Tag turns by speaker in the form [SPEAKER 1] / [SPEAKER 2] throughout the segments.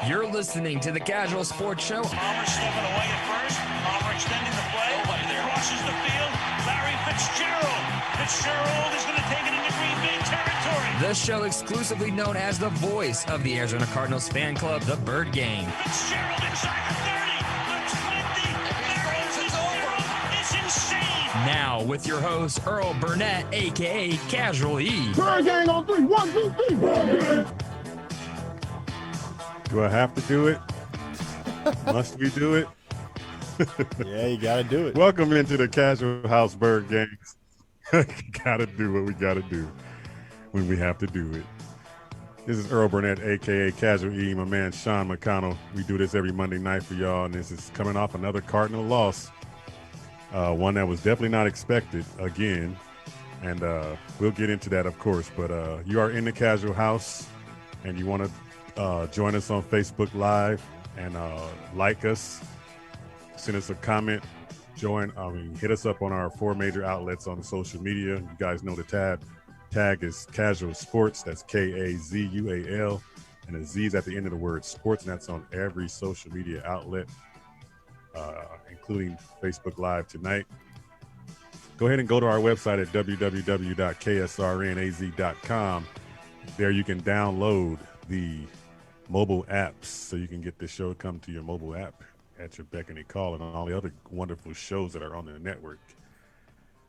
[SPEAKER 1] You're listening to the Kazual Sportz Show.
[SPEAKER 2] Palmer stepping away at first. Palmer extending the play. Crosses the field. Larry Fitzgerald. Fitzgerald is going to take it into Green Bay territory.
[SPEAKER 1] The show exclusively known as the voice of the Arizona Cardinals fan club, the Bird Gang.
[SPEAKER 2] Fitzgerald inside the 30, the 20. Larry Fitzgerald is insane.
[SPEAKER 1] Now with your host, Earl Burnett, a.k.a. Casual E.
[SPEAKER 3] Bird Gang on 3, 1, 2, 3. Bird Gang.
[SPEAKER 4] Do I have to do it? Must we do it?
[SPEAKER 5] Yeah, you got to do it.
[SPEAKER 4] Welcome into the Casual House Bird Gangs. Got to do what we got to do when we have to do it. This is Earl Burnett, a.k.a. Casual E, my man Sean McConnell. We do this every Monday night for y'all, and this is coming off another Cardinal loss. One that was definitely not expected again, and we'll get into that, of course. But you are in the Casual House, and you want to join us on Facebook Live and like us, send us a comment, hit us up on our 4 major outlets on social media. You guys know the tag is Kazual Sportz. That's Kazual, and a Z is at the end of the word sports, and that's on every social media outlet, including Facebook Live tonight. Go ahead and go to our website at www.ksrnaz.com. There you can download the mobile apps so you can get the show come to your mobile app at your beck and call, and all the other wonderful shows that are on the network.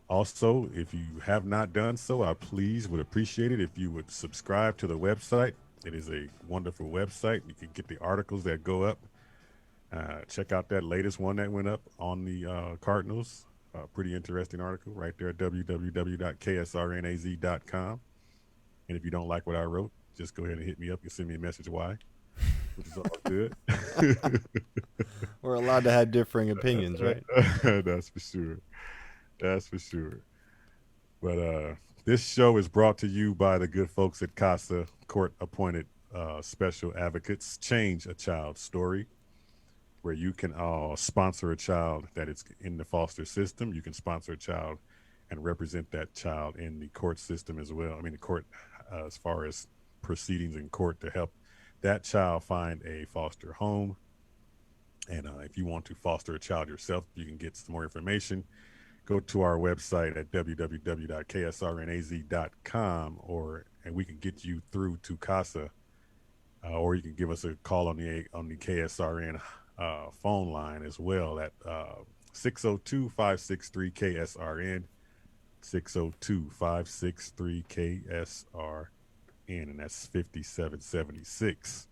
[SPEAKER 4] Also, if you have not done so, I would appreciate it if you would subscribe to the website. It is a wonderful website. You can get the articles that go up. Check out that latest one that went up on the Cardinals. Pretty interesting article right there at www.ksrnaz.com. And if you don't like what I wrote, just go ahead and hit me up and send me a message why, which is all good.
[SPEAKER 5] We're allowed to have differing opinions, right?
[SPEAKER 4] That's for sure. That's for sure. But this show is brought to you by the good folks at CASA, court-appointed special advocates. Change a Child's Story, where you can sponsor a child that is in the foster system. You can sponsor a child and represent that child in the court system as well. I mean, the court, as far as proceedings in court, to help that child find a foster home. And if you want to foster a child yourself, you can get some more information. Go to our website at www.ksrnaz.com, and we can get you through to CASA, or you can give us a call on the KSRN phone line as well at 602-563-KSRN, 602-563-KSRN, and that's 5776.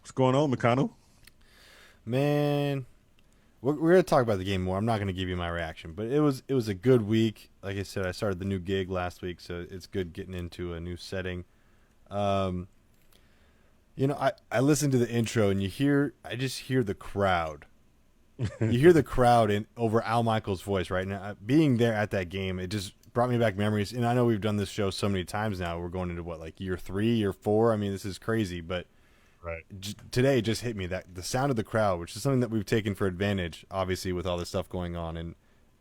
[SPEAKER 4] What's going on, McConnell?
[SPEAKER 5] Man, we're going to talk about the game more. I'm not going to give you my reaction, but it was a good week. Like I said, I started the new gig last week, so it's good getting into a new setting. I listened to the intro, and I just hear the crowd. You hear the crowd over Al Michaels' voice right now. Being there at that game, it just brought me back memories. And I know we've done this show so many times now. We're going into year 3, year 4. I mean, this is crazy, but
[SPEAKER 4] right.
[SPEAKER 5] Today it just hit me that the sound of the crowd, which is something that we've taken for advantage, obviously, with all this stuff going on. And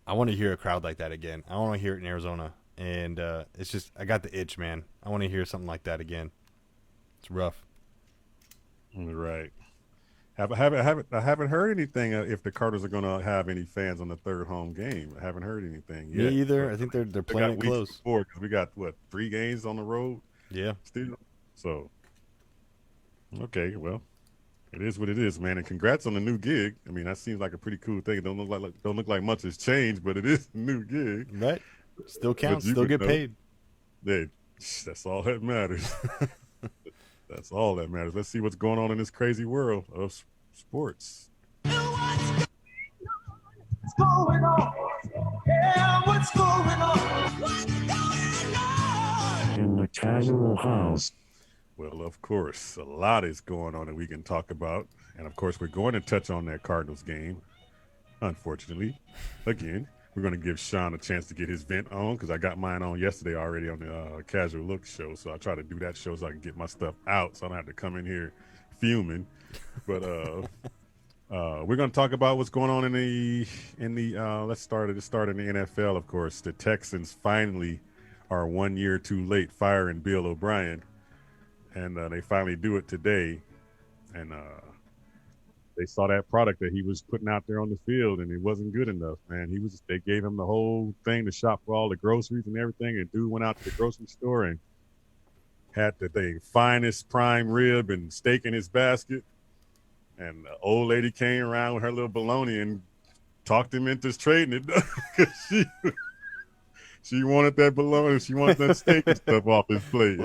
[SPEAKER 5] I want to hear a crowd like that again. I want to hear it in Arizona. And it's just, I got the itch, man. I want to hear something like that again. It's rough.
[SPEAKER 4] Right. I haven't heard anything if the Cardinals are going to have any fans on the third home game. I haven't heard anything yet.
[SPEAKER 5] Me either. I think they're playing it close.
[SPEAKER 4] Because we got 3 games on the road.
[SPEAKER 5] Yeah.
[SPEAKER 4] Still. So. Okay. Well, it is what it is, man. And congrats on the new gig. I mean, that seems like a pretty cool thing. It don't look like much has changed, but it is a new gig.
[SPEAKER 5] Right. Still counts. Still get paid.
[SPEAKER 4] That's all that matters. That's all that matters. Let's see what's going on in this crazy world of sports.
[SPEAKER 3] What's going on? Yeah, what's going on? What's going on?
[SPEAKER 6] In the Casual House.
[SPEAKER 4] Well, of course, a lot is going on that we can talk about. And, of course, we're going to touch on that Cardinals game, unfortunately. Again, we're going to give Sean a chance to get his vent on because I got mine on yesterday already on the Casual Look show. So I try to do that show so I can get my stuff out so I don't have to come in here fuming. But we're going to talk about what's going on in the let's start in the NFL, of course. The Texans finally are 1 year too late firing Bill O'Brien. And they finally do it today. and they saw that product that he was putting out there on the field, and it wasn't good enough, man. They gave him the whole thing to shop for all the groceries and everything, and dude went out to the grocery store and had the finest prime rib and steak in his basket. And the old lady came around with her little bologna and talked him into trading it because she wanted that bologna, she wanted that steak and stuff off his plate.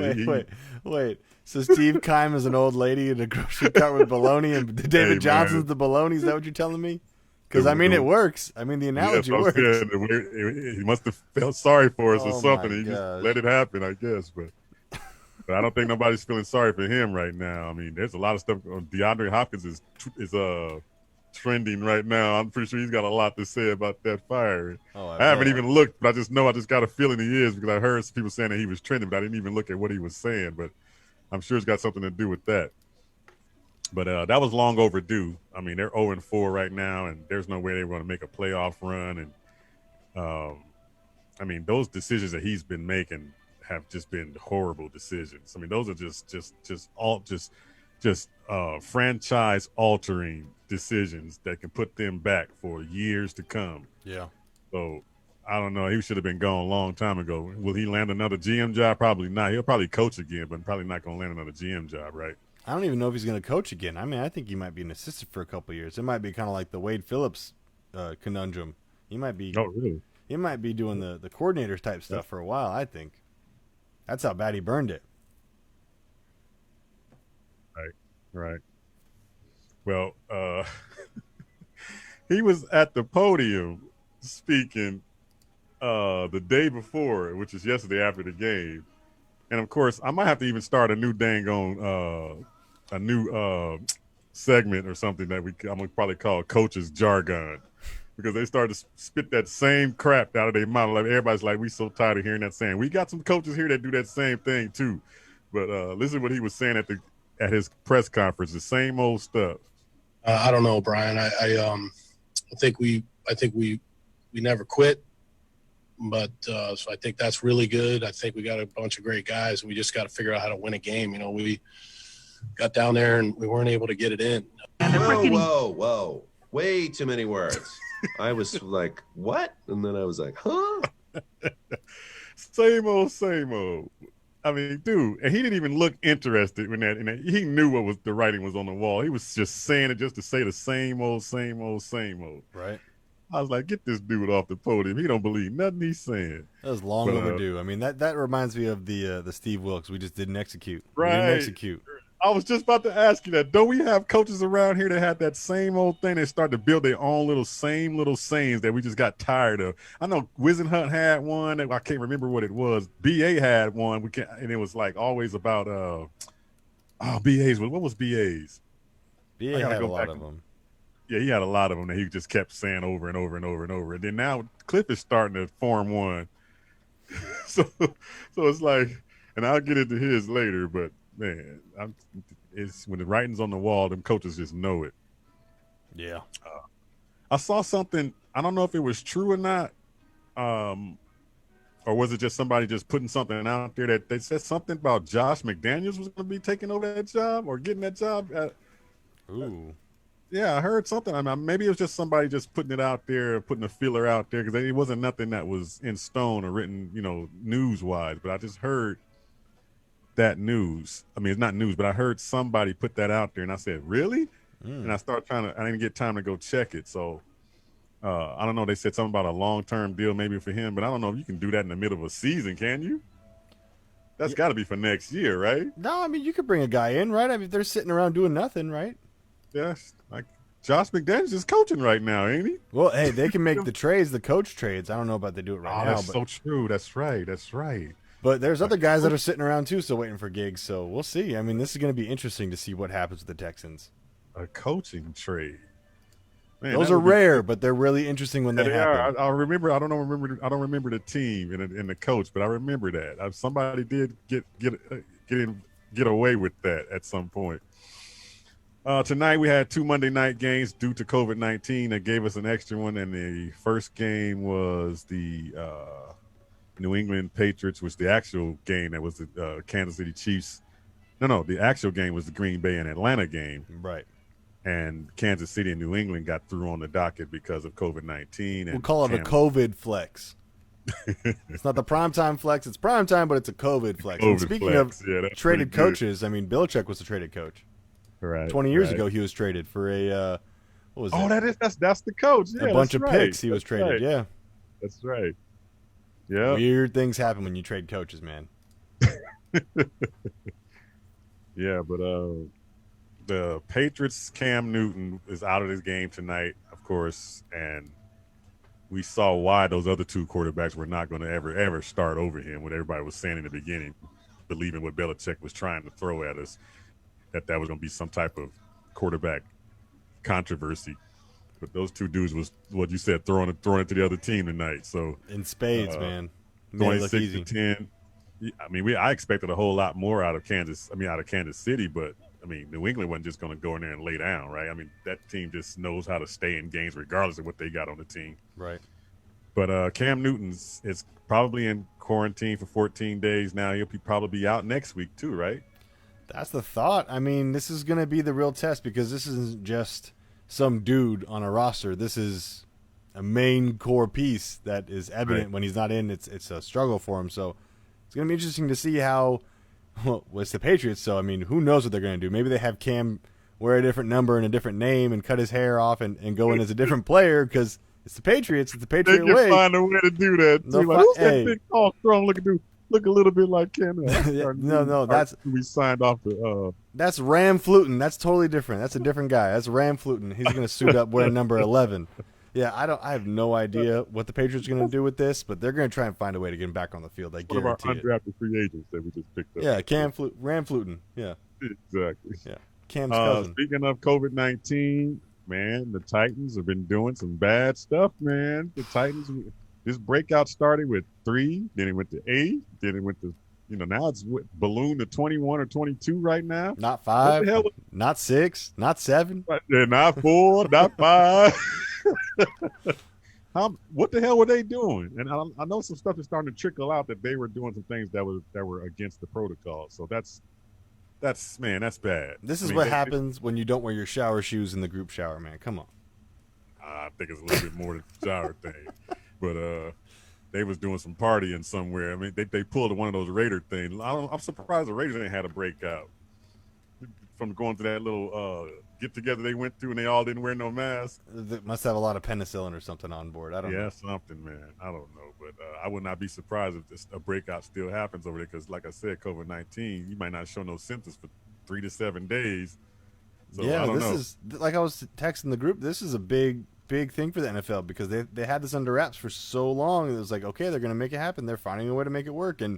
[SPEAKER 5] Wait. So Steve Keim is an old lady in a grocery cart with bologna, and David Johnson's the bologna. Is that what you're telling me? Because I mean, it works. I mean, the analogy works.
[SPEAKER 4] He must have felt sorry for us or something. He just let it happen, I guess. But I don't think nobody's feeling sorry for him right now. I mean, there's a lot of stuff. DeAndre Hopkins is trending right now. I'm pretty sure he's got a lot to say about that fire. I haven't even looked, but I just got a feeling he is because I heard some people saying that he was trending, but I didn't even look at what he was saying. But I'm sure it's got something to do with that. But that was long overdue. I mean, they're 0-4 right now, and there's no way they were going to make a playoff run. And I mean, those decisions that he's been making have just been horrible decisions. I mean, those are just franchise altering decisions that can put them back for years to come.
[SPEAKER 5] Yeah.
[SPEAKER 4] So I don't know. He should have been gone a long time ago. Will he land another GM job? Probably not. He'll probably coach again, but probably not going to land another GM job, right?
[SPEAKER 5] I don't even know if he's going to coach again. I mean, I think he might be an assistant for a couple of years. It might be kind of like the Wade Phillips conundrum. He might be.
[SPEAKER 4] Oh, really?
[SPEAKER 5] He might be doing the coordinators type stuff for a while, I think. That's how bad he burned it.
[SPEAKER 4] Right. Well, he was at the podium speaking the day before, which is yesterday after the game. And of course, I might have to even start a new segment or something that I'm gonna probably call coaches jargon, because they started to spit that same crap out of their mouth. Like everybody's like, we so tired of hearing that saying. We got some coaches here that do that same thing too. But listen to what he was saying at his press conference. The same old stuff.
[SPEAKER 7] I don't know, Brian. I think we never quit. But so I think that's really good. I think we got a bunch of great guys, and we just got to figure out how to win a game. You know, we got down there and we weren't able to get it in.
[SPEAKER 8] Whoa. Way too many words. I was like, what? And then I was like, huh?
[SPEAKER 4] Same old. I mean, dude, and he didn't even look interested when that. He knew what the writing was on the wall. He was just saying it just to say the same old.
[SPEAKER 5] Right.
[SPEAKER 4] I was like, get this dude off the podium. He don't believe nothing he's saying.
[SPEAKER 5] That was long overdue. I mean, that reminds me of the Steve Wilkes. We just didn't execute.
[SPEAKER 4] Right.
[SPEAKER 5] We didn't execute.
[SPEAKER 4] I was just about to ask you that. Don't we have coaches around here that had that same old thing? They start to build their own little sayings that we just got tired of. I know Wizenhunt had one. I can't remember what it was. BA had one. And it was like always about BA's. What was BA's?
[SPEAKER 5] BA had a lot of them.
[SPEAKER 4] Yeah, he had a lot of them that he just kept saying over and over and over and over. And then now Cliff is starting to form one. so it's like, and I'll get into his later, but man, it's when the writing's on the wall, them coaches just know it.
[SPEAKER 5] Yeah.
[SPEAKER 4] I saw something. I don't know if it was true or not, or was it just somebody just putting something out there that they said something about Josh McDaniels was going to be taking over that job or getting that job.
[SPEAKER 5] Ooh.
[SPEAKER 4] Yeah, I heard something. I mean, maybe it was just somebody just putting it out there, putting a feeler out there, because it wasn't nothing that was in stone or written, news-wise. But I just heard that news. I mean, it's not news, but I heard somebody put that out there, and I said, really? And I started I didn't get time to go check it. So I don't know. They said something about a long-term deal maybe for him, but I don't know if you can do that in the middle of a season, can you? That's got to be for next year, right?
[SPEAKER 5] No, I mean, you could bring a guy in, right? I mean, they're sitting around doing nothing, right?
[SPEAKER 4] Yes, like Josh McDaniels is coaching right now, ain't he?
[SPEAKER 5] Well, hey, they can make the trades, the coach trades. I don't know about they do it right now.
[SPEAKER 4] That's so true. That's right.
[SPEAKER 5] But there's other guys that are sitting around too, still waiting for gigs. So we'll see. I mean, this is going to be interesting to see what happens with the Texans.
[SPEAKER 4] A coaching trade. Man,
[SPEAKER 5] those are rare, but they're really interesting when they happen.
[SPEAKER 4] I remember. I don't remember the team and the coach, but I remember that somebody did get away with that at some point. Tonight we had 2 Monday night games due to COVID-19 that gave us an extra one, and the first game was the New England Patriots, which the actual game that was the Kansas City Chiefs No, the actual game was the Green Bay and Atlanta game.
[SPEAKER 5] Right.
[SPEAKER 4] And Kansas City and New England got through on the docket because of COVID-19.
[SPEAKER 5] We'll call it a COVID flex. It's not the primetime flex. It's primetime, but it's a COVID flex. And speaking of traded coaches, I mean, Belichick was a traded coach.
[SPEAKER 4] Right.
[SPEAKER 5] 20 years ago, he was traded for a what was it?
[SPEAKER 4] That's the coach. Yeah,
[SPEAKER 5] a bunch of picks. He was traded. Right. Yeah,
[SPEAKER 4] that's right. Yeah.
[SPEAKER 5] Weird things happen when you trade coaches, man.
[SPEAKER 4] Yeah, but the Patriots' Cam Newton is out of this game tonight, of course, and we saw why those other two quarterbacks were not going to ever start over him. What everybody was saying in the beginning, believing what Belichick was trying to throw at us, that was going to be some type of quarterback controversy. But those two dudes was what you said, throwing it to the other team tonight. So
[SPEAKER 5] in spades, man.
[SPEAKER 4] 26-10. I mean, I expected a whole lot more out of Kansas City, but I mean, New England wasn't just going to go in there and lay down, right? I mean, that team just knows how to stay in games regardless of what they got on the team.
[SPEAKER 5] Right.
[SPEAKER 4] But Cam Newton's is probably in quarantine for 14 days now. He'll probably be out next week too, right?
[SPEAKER 5] That's the thought. I mean, this is going to be the real test because this isn't just some dude on a roster. This is a main core piece that is evident when he's not in. It's a struggle for him. So it's going to be interesting to see how. Well, it's the Patriots, so I mean, who knows what they're going to do? Maybe they have Cam wear a different number and a different name and cut his hair off and go in as a different player because it's the Patriots. It's the Patriot way.
[SPEAKER 4] They can find a way to do that. Too. Like, who's that big, tall, strong looking dude? Look a little bit like Cam.
[SPEAKER 5] No, that's
[SPEAKER 4] we signed off the.
[SPEAKER 5] That's Ram Flutin. That's totally different. That's a different guy. That's Ram Flutin. He's going to suit up wearing number 11. Yeah, I have no idea what the Patriots are going to do with this, but they're going to try and find a way to get him back on the field. I guarantee
[SPEAKER 4] it. One of our undrafted free agents that we just picked up.
[SPEAKER 5] Yeah, Ram Flutin. Yeah,
[SPEAKER 4] exactly.
[SPEAKER 5] Yeah, Cam's cousin.
[SPEAKER 4] Speaking of COVID-19, man, the Titans have been doing some bad stuff, man. The Titans, this breakout started with 3, then it went to 8, then it went to, now it's ballooned to 21 or 22 right now.
[SPEAKER 5] Not 5, not 6, not 7.
[SPEAKER 4] Yeah, not 4, not 5. What the hell were they doing? And I know some stuff is starting to trickle out that they were doing some things that were against the protocol. So that's bad.
[SPEAKER 5] This is what happens when you don't wear your shower shoes in the group shower, man. Come on.
[SPEAKER 4] I think it's a little bit more than the shower thing, but they was doing some partying somewhere. I mean, they pulled one of those Raider things. I'm surprised the Raiders ain't had a breakout from going to that little get together they went through and they all didn't wear no masks.
[SPEAKER 5] They must have a lot of penicillin or something on board. I don't know.
[SPEAKER 4] Yeah, something, man. I don't know, but I would not be surprised if a breakout still happens over there because, like I said, COVID-19, you might not show no symptoms for 3 to 7 days. So
[SPEAKER 5] yeah,
[SPEAKER 4] I don't
[SPEAKER 5] this
[SPEAKER 4] know.
[SPEAKER 5] is like I was texting the group. This is a big thing for the NFL because they had this under wraps for so long. It was like, okay, they're going to make it happen. They're finding a way to make it work. And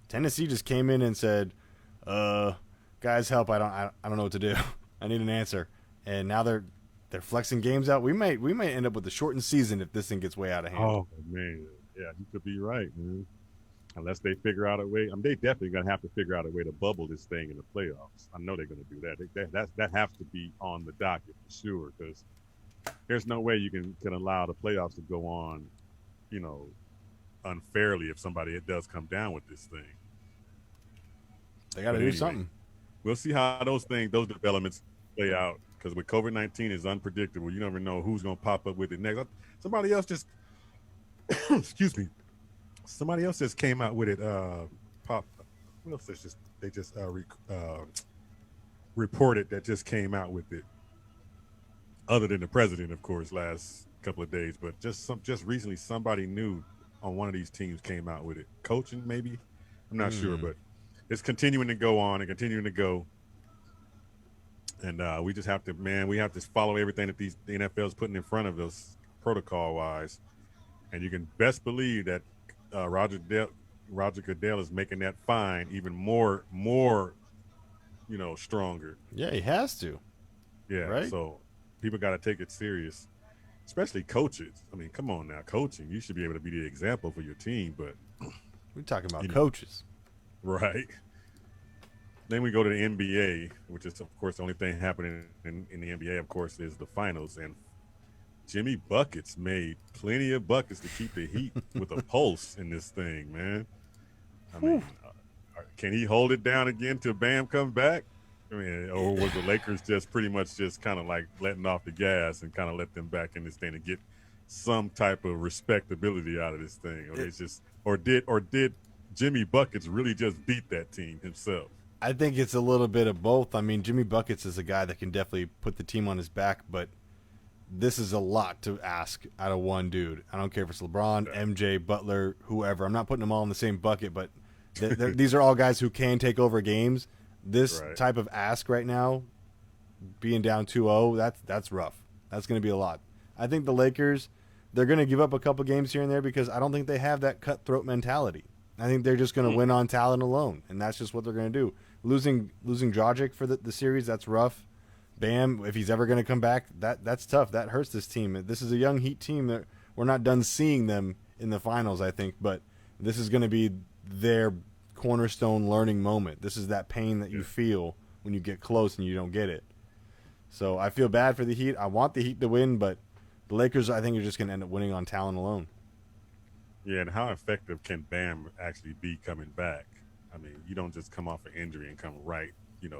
[SPEAKER 5] Tennessee just came in and said, guys, help! I don't know what to do. I need an answer. And now they're flexing games out. We might end up with a shortened season if this thing gets way out of hand.
[SPEAKER 4] Oh man, yeah, you could be right, man. Unless they figure out a way. I mean, they definitely gonna have to figure out a way to bubble this thing in the playoffs. I know they're gonna do that. That has to be on the docket for sure because there's no way you can allow the playoffs to go on, unfairly if somebody does come down with this thing.
[SPEAKER 5] They got to do something.
[SPEAKER 4] We'll see how those developments play out because with COVID-19 is unpredictable. You never know who's going to pop up with it next. Somebody else just, excuse me. Somebody else just came out with it. What else they just reported that just came out with it. Other than the president, of course, last couple of days, but just recently somebody new on one of these teams came out with it. Coaching, maybe? I'm not sure, but it's continuing to go on and continuing to go. And we just have to, we have to follow everything that the NFL is putting in front of us protocol-wise. And you can best believe that Roger Goodell is making that fine even more, stronger.
[SPEAKER 5] Yeah, he has to.
[SPEAKER 4] Yeah,
[SPEAKER 5] right?
[SPEAKER 4] So people got to take it serious, especially coaches. I mean, come on now, coaching. You should be able to be the example for your team, but
[SPEAKER 5] we're talking about coaches.
[SPEAKER 4] Right. Then we go to the NBA, which is, of course, the only thing happening in the NBA, of course, is the finals. And Jimmy Buckets made plenty of buckets to keep the Heat with a pulse in this thing, man. I mean, can he hold it down again till Bam comes back? I mean, or was the Lakers just pretty much just kind of like letting off the gas and kind of let them back in this thing to get some type of respectability out of this thing? Or it's just, or did Jimmy Buckets really just beat that team himself?
[SPEAKER 5] I think it's a little bit of both. I mean, Jimmy Buckets is a guy that can definitely put the team on his back, but this is a lot to ask out of one dude. I don't care if it's LeBron, MJ, Butler, whoever. I'm not putting them all in the same bucket, but these are all guys who can take over games. This type of ask right now, being down 2-0, that's rough. That's going to be a lot. I think the Lakers, they're going to give up a couple games here and there because I don't think they have that cutthroat mentality. I think they're just going to win on talent alone, and that's just what they're going to do. Losing Dragic for the series, that's rough. Bam, if he's ever going to come back, that's tough. That hurts this team. This is a young Heat team that we're not done seeing them in the finals, I think, but this is going to be their cornerstone learning moment. This is that pain that you feel when you get close and you don't get it. So I feel bad for the Heat. I want the Heat to win, but the Lakers, I think, are just going to end up winning on talent alone.
[SPEAKER 4] Yeah, and how effective can Bam actually be coming back? I mean, you don't just come off an injury and come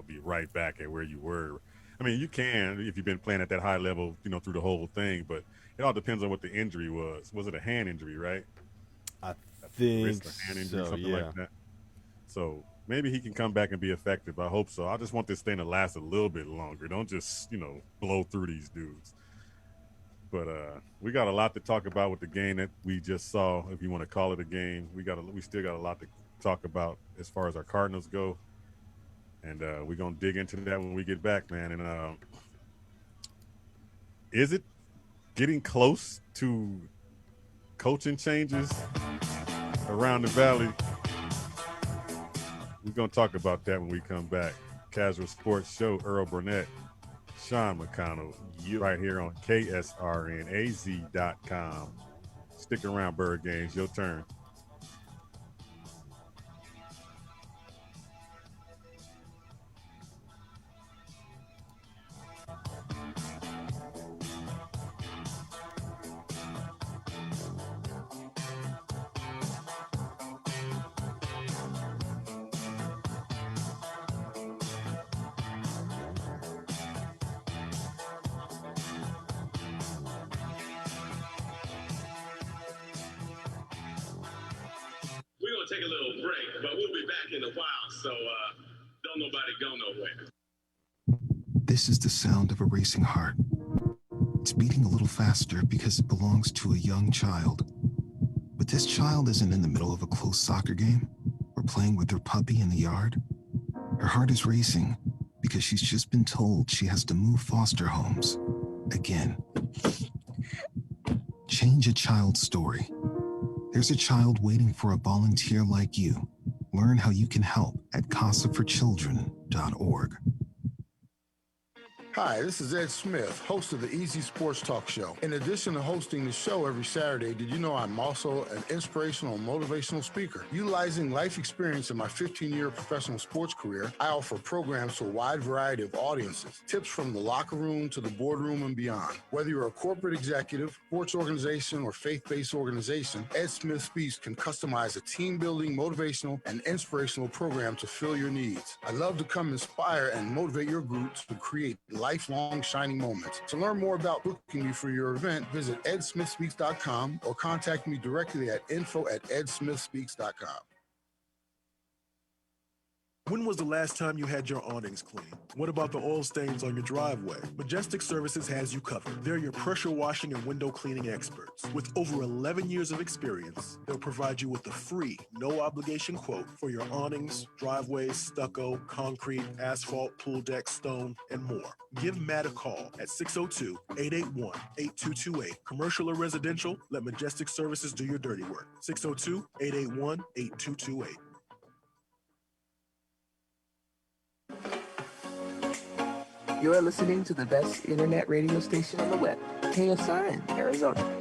[SPEAKER 4] be right back at where you were. I mean, you can if you've been playing at that high level, through the whole thing, but it all depends on what the injury was. Was it a hand injury, right?
[SPEAKER 5] I think
[SPEAKER 4] wrist or hand injury,
[SPEAKER 5] so,
[SPEAKER 4] something
[SPEAKER 5] yeah.
[SPEAKER 4] like that. So maybe he can come back and be effective. I hope so. I just want this thing to last a little bit longer. Don't just, blow through these dudes. But we got a lot to talk about with the game that we just saw, if you want to call it a game. We still got a lot to talk about as far as our Cardinals go. And we're going to dig into that when we get back, man. And is it getting close to coaching changes around the valley? We're going to talk about that when we come back. Kazual Sportz Show, Earl Burnett, Sean McConnell, right here on KSRNAZ.com. Stick around, Bird Games. Your turn.
[SPEAKER 9] We're going to take a little break, but we'll be back in a while, so don't nobody go nowhere.
[SPEAKER 10] This is the sound of a racing heart. It's beating a little faster because it belongs to a young child. But this child isn't in the middle of a close soccer game or playing with her puppy in the yard. Her heart is racing because she's just been told she has to move foster homes again. Change a child's story. There's a child waiting for a volunteer like you. Learn how you can help at casaforchildren.org.
[SPEAKER 11] Hi, this is Ed Smith, host of the Easy Sports Talk Show. In addition to hosting the show every Saturday, did you know I'm also an inspirational and motivational speaker? Utilizing life experience in my 15-year professional sports career, I offer programs to a wide variety of audiences. Tips from the locker room to the boardroom and beyond. Whether you're a corporate executive, sports organization, or faith-based organization, Ed Smith Speaks can customize a team-building, motivational, and inspirational program to fill your needs. I love to come inspire and motivate your group to create lifelong shining moments. To learn more about booking me for your event, visit edsmithspeaks.com or contact me directly at info@edsmithspeaks.com.
[SPEAKER 12] When was the last time you had your awnings cleaned? What about the oil stains on your driveway? Majestic Services has you covered. They're your pressure washing and window cleaning experts. With over 11 years of experience, they'll provide you with a free, no obligation quote for your awnings, driveways, stucco, concrete, asphalt, pool deck, stone, and more. Give Matt a call at 602-881-8228. Commercial or residential, let Majestic Services do your dirty work. 602-881-8228.
[SPEAKER 13] You're listening to the best internet radio station on the web, KSRN, Arizona.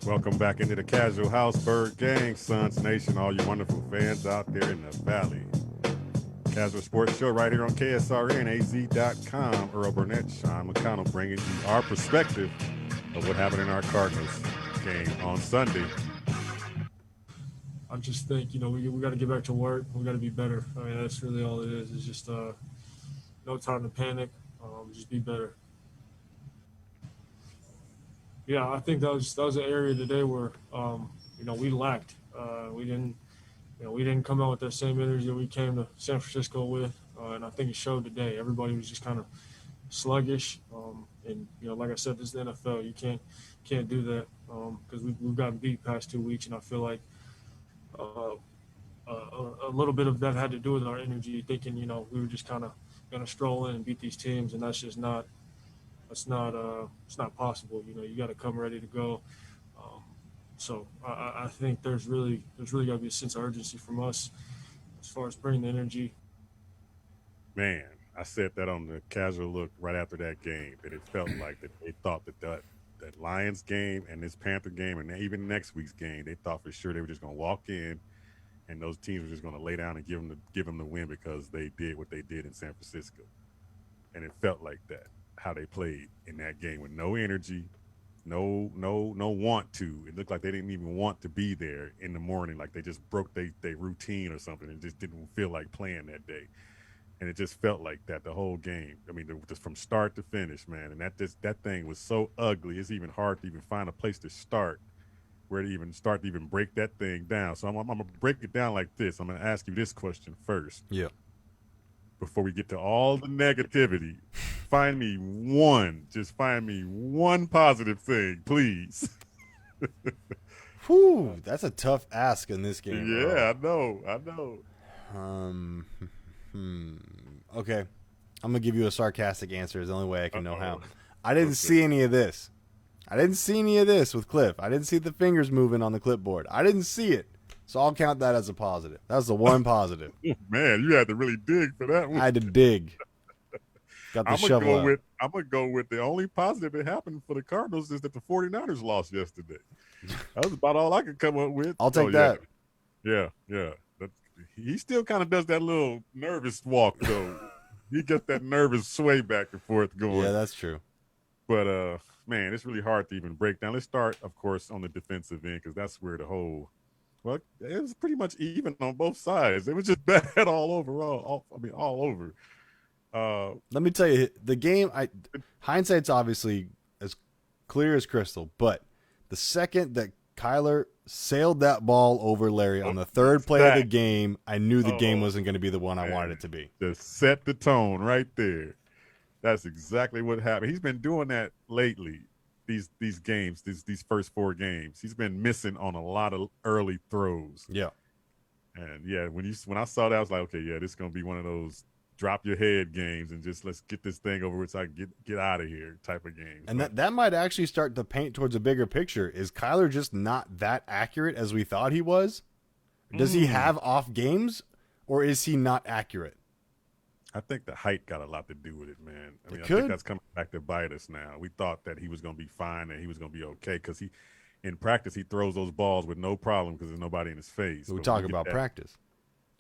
[SPEAKER 4] Welcome back into the Casual Houseburg Gang, Suns Nation, all you wonderful fans out there in the valley. Kazual Sportz Show right here on KSRNAZ.com. Earl Burnett, Sean McConnell bringing you our perspective of what happened in our Cardinals game on Sunday.
[SPEAKER 14] I just think, we got to get back to work. We got to be better. I mean, that's really all it is. It's just no time to panic. Just be better. Yeah, I think that was an area today where we lacked. We didn't come out with that same energy that we came to San Francisco with, and I think it showed today. Everybody was just kind of sluggish, and like I said, this is the NFL. You can't do that because we've gotten beat past 2 weeks, and I feel like a little bit of that had to do with our energy, thinking we were just kind of going to stroll in and beat these teams, and that's just not. It's not possible. You got to come ready to go. So I think there's really got to be a sense of urgency from us as far as bringing the energy.
[SPEAKER 4] Man, I said that on the Casual Look right after that game, that it felt like that they thought that Lions game and this Panther game and even next week's game, they thought for sure they were just going to walk in and those teams were just going to lay down and give them the win because they did what they did in San Francisco. And it felt like that, how they played in that game with no energy, no want to. It looked like they didn't even want to be there in the morning, like they just broke their routine or something and just didn't feel like playing that day. And it just felt like that the whole game. I mean, just from start to finish, man. And that thing was so ugly. It's even hard to even find a place to start, where to even start to even break that thing down. So I'm going to break it down like this. I'm going to ask you this question first.
[SPEAKER 5] Yeah.
[SPEAKER 4] Before we get to all the negativity, find me one positive thing, please.
[SPEAKER 5] Whew, that's a tough ask in this game.
[SPEAKER 4] Yeah, bro. I know.
[SPEAKER 5] Okay. I'm going to give you a sarcastic answer. Is the only way I can know how. I didn't see any of this. I didn't see any of this with Cliff. I didn't see the fingers moving on the clipboard. I didn't see it. So I'll count that as a positive. That was the one positive.
[SPEAKER 4] Man, you had to really dig for that one.
[SPEAKER 5] I had to dig. Got the shovel out.
[SPEAKER 4] I'm going to go with the only positive that happened for the Cardinals is that the 49ers lost yesterday. That was about all I could come up with.
[SPEAKER 5] I'll take that.
[SPEAKER 4] Yeah. He still kind of does that little nervous walk, though. He gets that nervous sway back and forth going.
[SPEAKER 5] Yeah, that's true.
[SPEAKER 4] But, man, it's really hard to even break down. Let's start, of course, on the defensive end because that's where well, it was pretty much even on both sides. It was just bad all over. All over.
[SPEAKER 5] Let me tell you, the game, hindsight's obviously as clear as crystal, but the second that Kyler sailed that ball over Larry on the third play of the game, I knew the game wasn't going to be the one I wanted it to be.
[SPEAKER 4] Just set the tone right there. That's exactly what happened. He's been doing that lately. These games, these first 4 games, he's been missing on a lot of early throws.
[SPEAKER 5] Yeah,
[SPEAKER 4] and yeah, when I saw that, I was like, okay, yeah, this is gonna be one of those drop your head games and just let's get this thing over with so I can get out of here type of game.
[SPEAKER 5] And that might actually start to paint towards a bigger picture. Is Kyler just not that accurate as we thought he was? Does he have off games, or is he not accurate?
[SPEAKER 4] I think the height got a lot to do with it, man. I
[SPEAKER 5] It
[SPEAKER 4] think that's coming back to bite us now. We thought that he was going to be fine and he was going to be okay because in practice, he throws those balls with no problem because there's nobody in his face.
[SPEAKER 5] We talk about practice.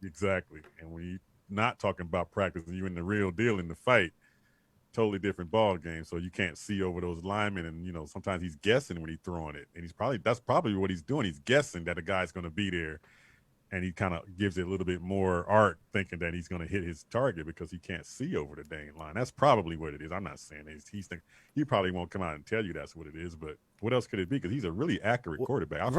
[SPEAKER 4] Exactly. And when you're not talking about practice and you're in the real deal in the fight, totally different ball game. So you can't see over those linemen. And, sometimes he's guessing when he's throwing it. And that's probably what he's doing. He's guessing that a guy's going to be there. And he kind of gives it a little bit more art, thinking that he's going to hit his target because he can't see over the dang line. That's probably what it is. I'm not saying he probably won't come out and tell you that's what it is, but what else could it be? Because he's a really accurate quarterback. I've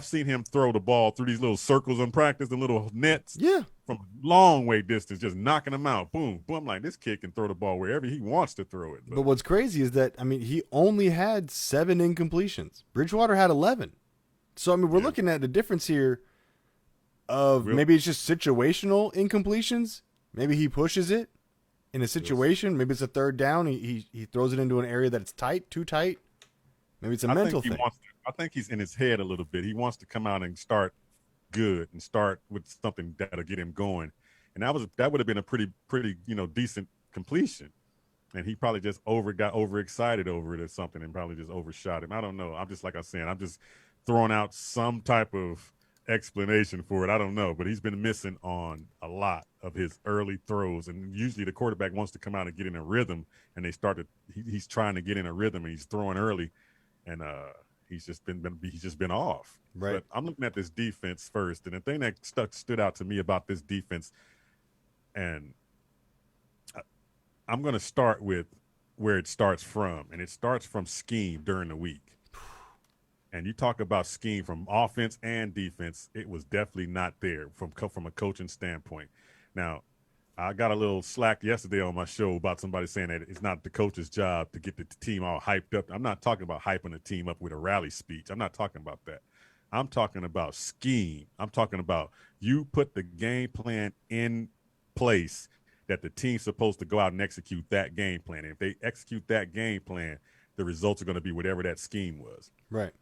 [SPEAKER 4] seen him throw the ball through these little circles in practice, the little nets, from long way distance, just knocking them out. Boom, boom. I'm like, this kid can throw the ball wherever he wants to throw it.
[SPEAKER 5] But what's crazy is that he only had 7 incompletions. Bridgewater had 11. So we're looking at the difference here. Maybe it's just situational incompletions. Maybe he pushes it in a situation. Maybe it's a third down. He throws it into an area that's too tight. Maybe it's a mental thing.
[SPEAKER 4] I think he's in his head a little bit. He wants to come out and start good and start with something that'll get him going. And that would have been a pretty decent completion. and he probably just got overexcited over it or something, and probably just overshot him. I don't know. I'm just like I said, I'm just throwing out some type of explanation for it. I don't know, but he's been missing on a lot of his early throws, and usually the quarterback wants to come out and get in a rhythm, and he's trying to get in a rhythm, and he's throwing early, and he's just been off.
[SPEAKER 5] Right.
[SPEAKER 4] But I'm looking at this defense first, and the thing that stood out to me about this defense, and I'm going to start with where it starts from, and it starts from scheme during the week. And you talk about scheme from offense and defense, it was definitely not there from a coaching standpoint. Now, I got a little slack yesterday on my show about somebody saying that it's not the coach's job to get the team all hyped up. I'm not talking about hyping the team up with a rally speech. I'm not talking about that. I'm talking about scheme. I'm talking about you put the game plan in place that the team's supposed to go out and execute that game plan. And if they execute that game plan, the results are going to be whatever that scheme was.
[SPEAKER 5] Right.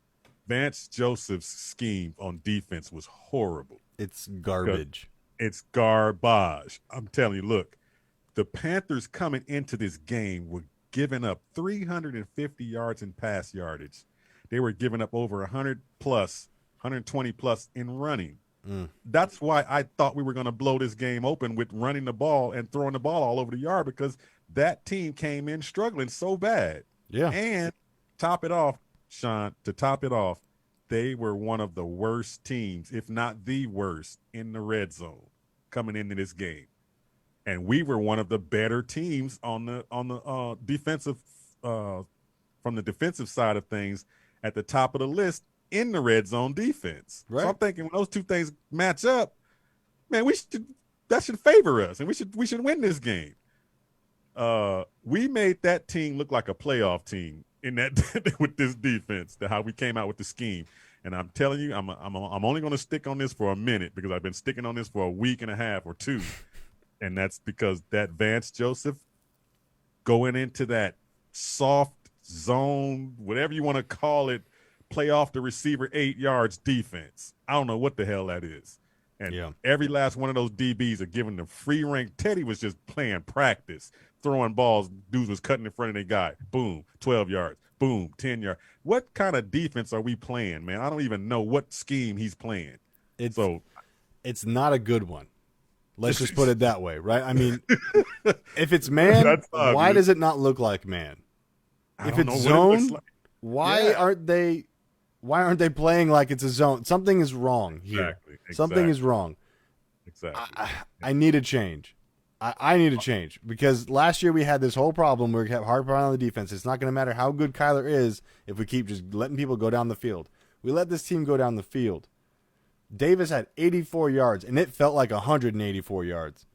[SPEAKER 4] Vance Joseph's scheme on defense was horrible.
[SPEAKER 5] It's garbage.
[SPEAKER 4] It's garbage. I'm telling you, look, the Panthers coming into this game were giving up 350 yards in pass yardage. They were giving up over 120 plus in running. That's why I thought we were going to blow this game open with running the ball and throwing the ball all over the yard, because that team came in struggling so bad.
[SPEAKER 5] Yeah.
[SPEAKER 4] And top it off, Sean, they were one of the worst teams, if not the worst, in the red zone coming into this game. And we were one of the better teams on the defensive from the defensive side of things at the top of the list in the red zone defense.
[SPEAKER 5] Right.
[SPEAKER 4] So I'm thinking when those two things match up, man, that should favor us, and we should win this game. We made that team look like a playoff team in that with this defense, how we came out with the scheme. And I'm telling you, I'm only going to stick on this for a minute, because I've been sticking on this for a week and a half or two, and that's because that Vance Joseph going into that soft zone, whatever you want to call it, play off the receiver 8 yards defense. I don't know what the hell that is. And every last one of those DBs are giving them free rank. Teddy was just playing practice, throwing balls. Dudes was cutting in front of their guy. Boom, 12 yards. Boom, 10 yards. What kind of defense are we playing, man? I don't even know what scheme he's playing.
[SPEAKER 5] It's not a good one. Let's just put it that way, right? I mean, if it's man, why does it not look like man? If it's zone, why aren't they playing like it's a zone? Something is wrong here.
[SPEAKER 4] Exactly.
[SPEAKER 5] Something is wrong.
[SPEAKER 4] Exactly.
[SPEAKER 5] I need a change. I need a change, because last year we had this whole problem where we kept hard on the defense. It's not going to matter how good Kyler is if we keep just letting people go down the field. We let this team go down the field. Davis had 84 yards, and it felt like 184 yards.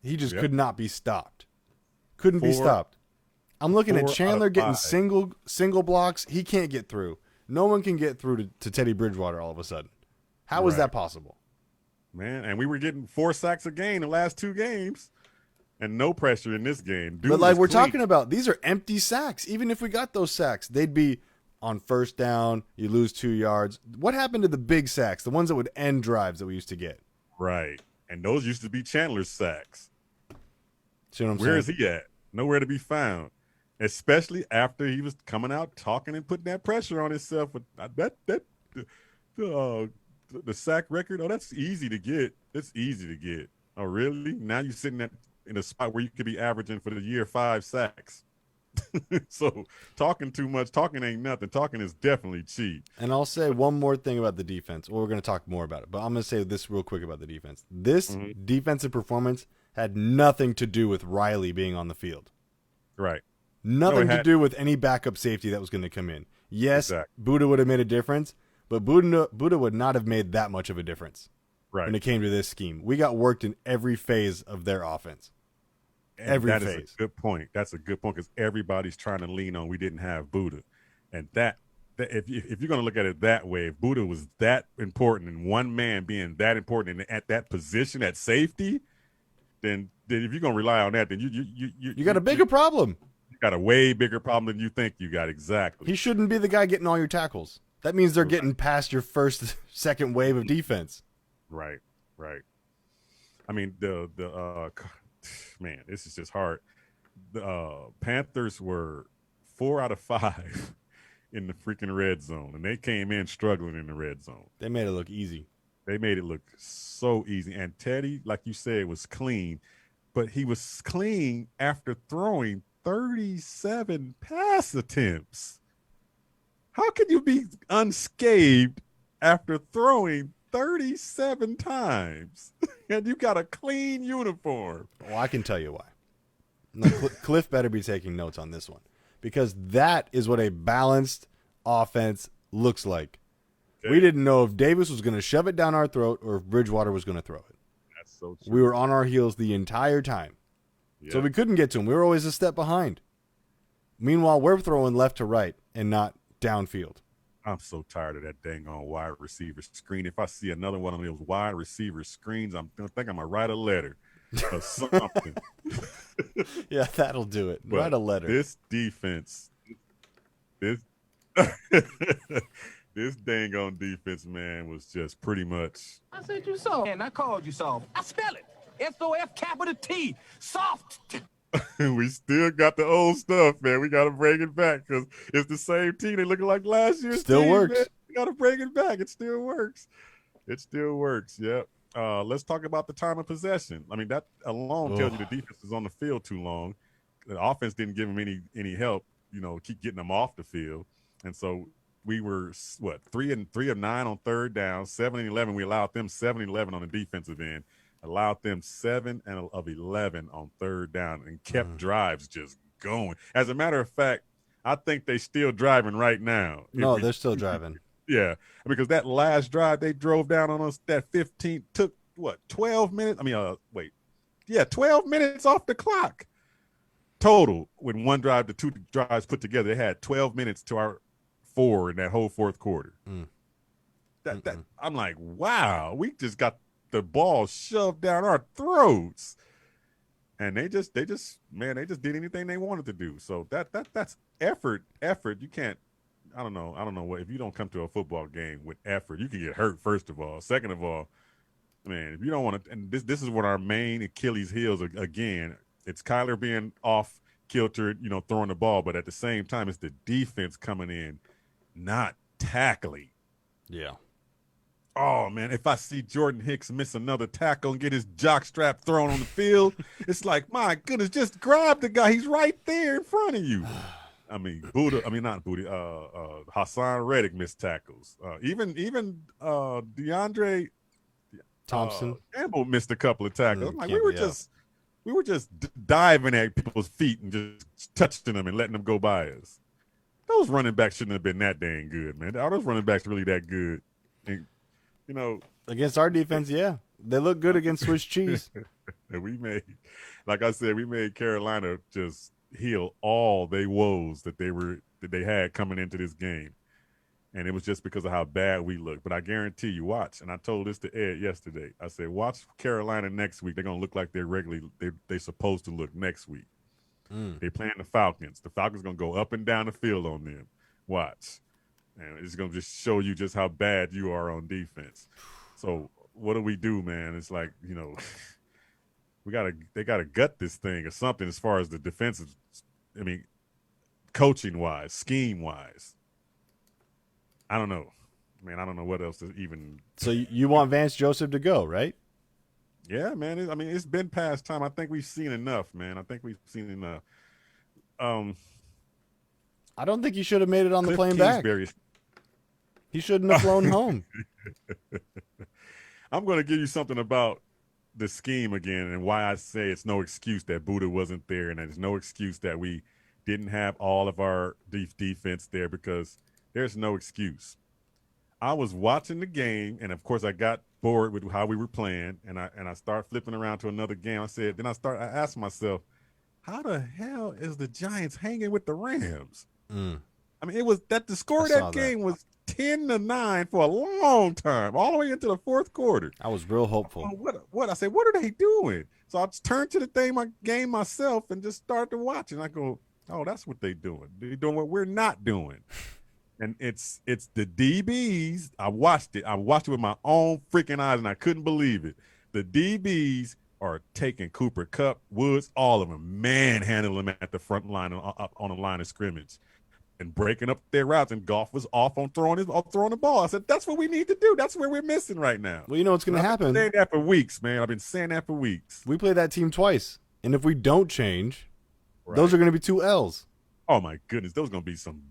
[SPEAKER 5] He just could not be stopped. Couldn't be stopped. I'm looking at Chandler getting single blocks. He can't get through. No one can get through to Teddy Bridgewater all of a sudden. How is that possible?
[SPEAKER 4] Man, and we were getting 4 sacks a game the last 2 games, and no pressure in this game.
[SPEAKER 5] But like we're talking about, these are empty sacks. Even if we got those sacks, they'd be on first down, you lose 2 yards. What happened to the big sacks, the ones that would end drives that we used to get?
[SPEAKER 4] Right. And those used to be Chandler's sacks.
[SPEAKER 5] See what I'm saying?
[SPEAKER 4] Where is he at? Nowhere to be found. Especially after he was coming out talking and putting that pressure on himself. With the sack record, that's easy to get. It's easy to get. Oh, really? Now you're sitting in a spot where you could be averaging for the year 5 sacks. So talking too much, talking ain't nothing. Talking is definitely cheap.
[SPEAKER 5] And I'll say one more thing about the defense. Well, we're going to talk more about it, but I'm going to say this real quick about the defense. This defensive performance had nothing to do with Riley being on the field.
[SPEAKER 4] Right.
[SPEAKER 5] Nothing to do with any backup safety that was going to come in. Yes, Buddha would have made a difference, but Buddha would not have made that much of a difference when it came to this scheme. We got worked in every phase of their offense. Every phase.
[SPEAKER 4] That is a good point. That's a good point, because everybody's trying to lean on we didn't have Buddha. And that if you're going to look at it that way, if Buddha was that important and one man being that important and at that position at safety, then if you're going to rely on that, then you
[SPEAKER 5] got a bigger problem.
[SPEAKER 4] You got a way bigger problem than you think you got. Exactly.
[SPEAKER 5] He shouldn't be the guy getting all your tackles. That means they're getting past your first, second wave of defense.
[SPEAKER 4] Right. I mean, man, this is just hard. the Panthers were 4 out of 5 in the freaking red zone, and they came in struggling in the red zone.
[SPEAKER 5] They made it look easy.
[SPEAKER 4] They made it look so easy. And Teddy, like you said, was clean, but he was clean after throwing 37 pass attempts. How can you be unscathed after throwing 37 times and you got a clean uniform?
[SPEAKER 5] Well, I can tell you why. No, Cliff better be taking notes on this one, because that is what a balanced offense looks like. Okay. We didn't know if Davis was going to shove it down our throat or if Bridgewater was going to throw it.
[SPEAKER 4] That's so true.
[SPEAKER 5] We were on our heels the entire time. Yep. So we couldn't get to him. We were always a step behind. Meanwhile, we're throwing left to right and not downfield.
[SPEAKER 4] I'm so tired of that dang on wide receiver screen. If I see another one of those wide receiver screens, I'm going to think I'm going to write a letter or something.
[SPEAKER 5] Yeah, that'll do it.
[SPEAKER 4] But
[SPEAKER 5] write a letter.
[SPEAKER 4] This defense, this dang on defense, man, was just pretty much.
[SPEAKER 3] I said you soft. And I called you soft. I spell it. S-O-F capital T. Soft.
[SPEAKER 4] We still got the old stuff, man. We got to bring it back because it's the same team. They looking like last year's
[SPEAKER 5] still
[SPEAKER 4] team,
[SPEAKER 5] works.
[SPEAKER 4] Man. We got to bring it back. It still works. It still works. Yep. Let's talk about the time of possession. I mean, that alone tells you the defense is on the field too long. The offense didn't give them any help, keep getting them off the field. And so we were, 3 of 9 on third down, 7 and 11. We allowed them 7 and 11 on the defensive end. Allowed them 7 of 11 on third down and kept drives just going. As a matter of fact, I think they're still driving right now.
[SPEAKER 5] No, they're still driving.
[SPEAKER 4] Yeah, because that last drive they drove down on us, that 15 took 12 minutes? 12 minutes off the clock total. When one drive, the two drives put together, they had 12 minutes to our 4 in that whole fourth quarter. That I'm like, wow, we just got the ball shoved down our throats, and they just did anything they wanted to do. So that's effort. You can't. I don't know what, if you don't come to a football game with effort, you can get hurt. First of all, second of all, man, if you don't want to, and this is what our main Achilles heels are, again. It's Kyler being off kilter, throwing the ball, but at the same time, it's the defense coming in, not tackling.
[SPEAKER 5] Yeah.
[SPEAKER 4] Oh, man, if I see Jordan Hicks miss another tackle and get his jock strap thrown on the field, it's like, my goodness, just grab the guy. He's right there in front of you. Hassan Reddick missed tackles. Even DeAndre
[SPEAKER 5] Thompson
[SPEAKER 4] Campbell missed a couple of tackles. We were just diving at people's feet and just touching them and letting them go by us. Those running backs shouldn't have been that dang good, man. Are those running backs really that good? And,
[SPEAKER 5] against our defense, yeah, they look good against Swiss cheese.
[SPEAKER 4] And we made Carolina just heal all their woes that they had coming into this game, and it was just because of how bad we looked. But I guarantee you, watch. And I told this to Ed yesterday. I said, watch Carolina next week. They're gonna look like they're supposed to look next week. They playing the Falcons. The Falcons gonna go up and down the field on them. Watch. And it's going to just show you just how bad you are on defense. So what do we do, man? It's like, they got to gut this thing or something as far as the defensive, coaching-wise, scheme-wise. I don't know. Man, I don't know what else to even.
[SPEAKER 5] So you want Vance Joseph to go, right?
[SPEAKER 4] Yeah, man. It's been past time. I think we've seen enough, man. I don't think
[SPEAKER 5] he should have made it on the plane back. He shouldn't have flown home.
[SPEAKER 4] I'm going to give you something about the scheme again and why I say it's no excuse that Buddha wasn't there, and there's no excuse that we didn't have all of our defense there, because there's no excuse. I was watching the game, and of course I got bored with how we were playing, and I started flipping around to another game. I asked myself, how the hell is the Giants hanging with the Rams? It was that the score of that game was 10-9 for a long time, all the way into the fourth quarter.
[SPEAKER 5] I was real hopeful.
[SPEAKER 4] What I said, what are they doing? So I just turned to the game myself and just started to watch, and I go, oh, that's what they're doing. They're doing what we're not doing. And it's the DBs. I watched it with my own freaking eyes, and I couldn't believe it. The DBs are taking Cooper Kupp, Woods, all of them, manhandling them at the front line on the line of scrimmage and breaking up their routes. And Goff was off on throwing the ball. I said, that's what we need to do. That's where we're missing right now.
[SPEAKER 5] Well, you know what's going to happen.
[SPEAKER 4] I've been saying that for weeks, man. I've been saying that for weeks.
[SPEAKER 5] We play that team twice. And if we don't change, those are going to be 2 L's.
[SPEAKER 4] Oh, my goodness. Those are going to be some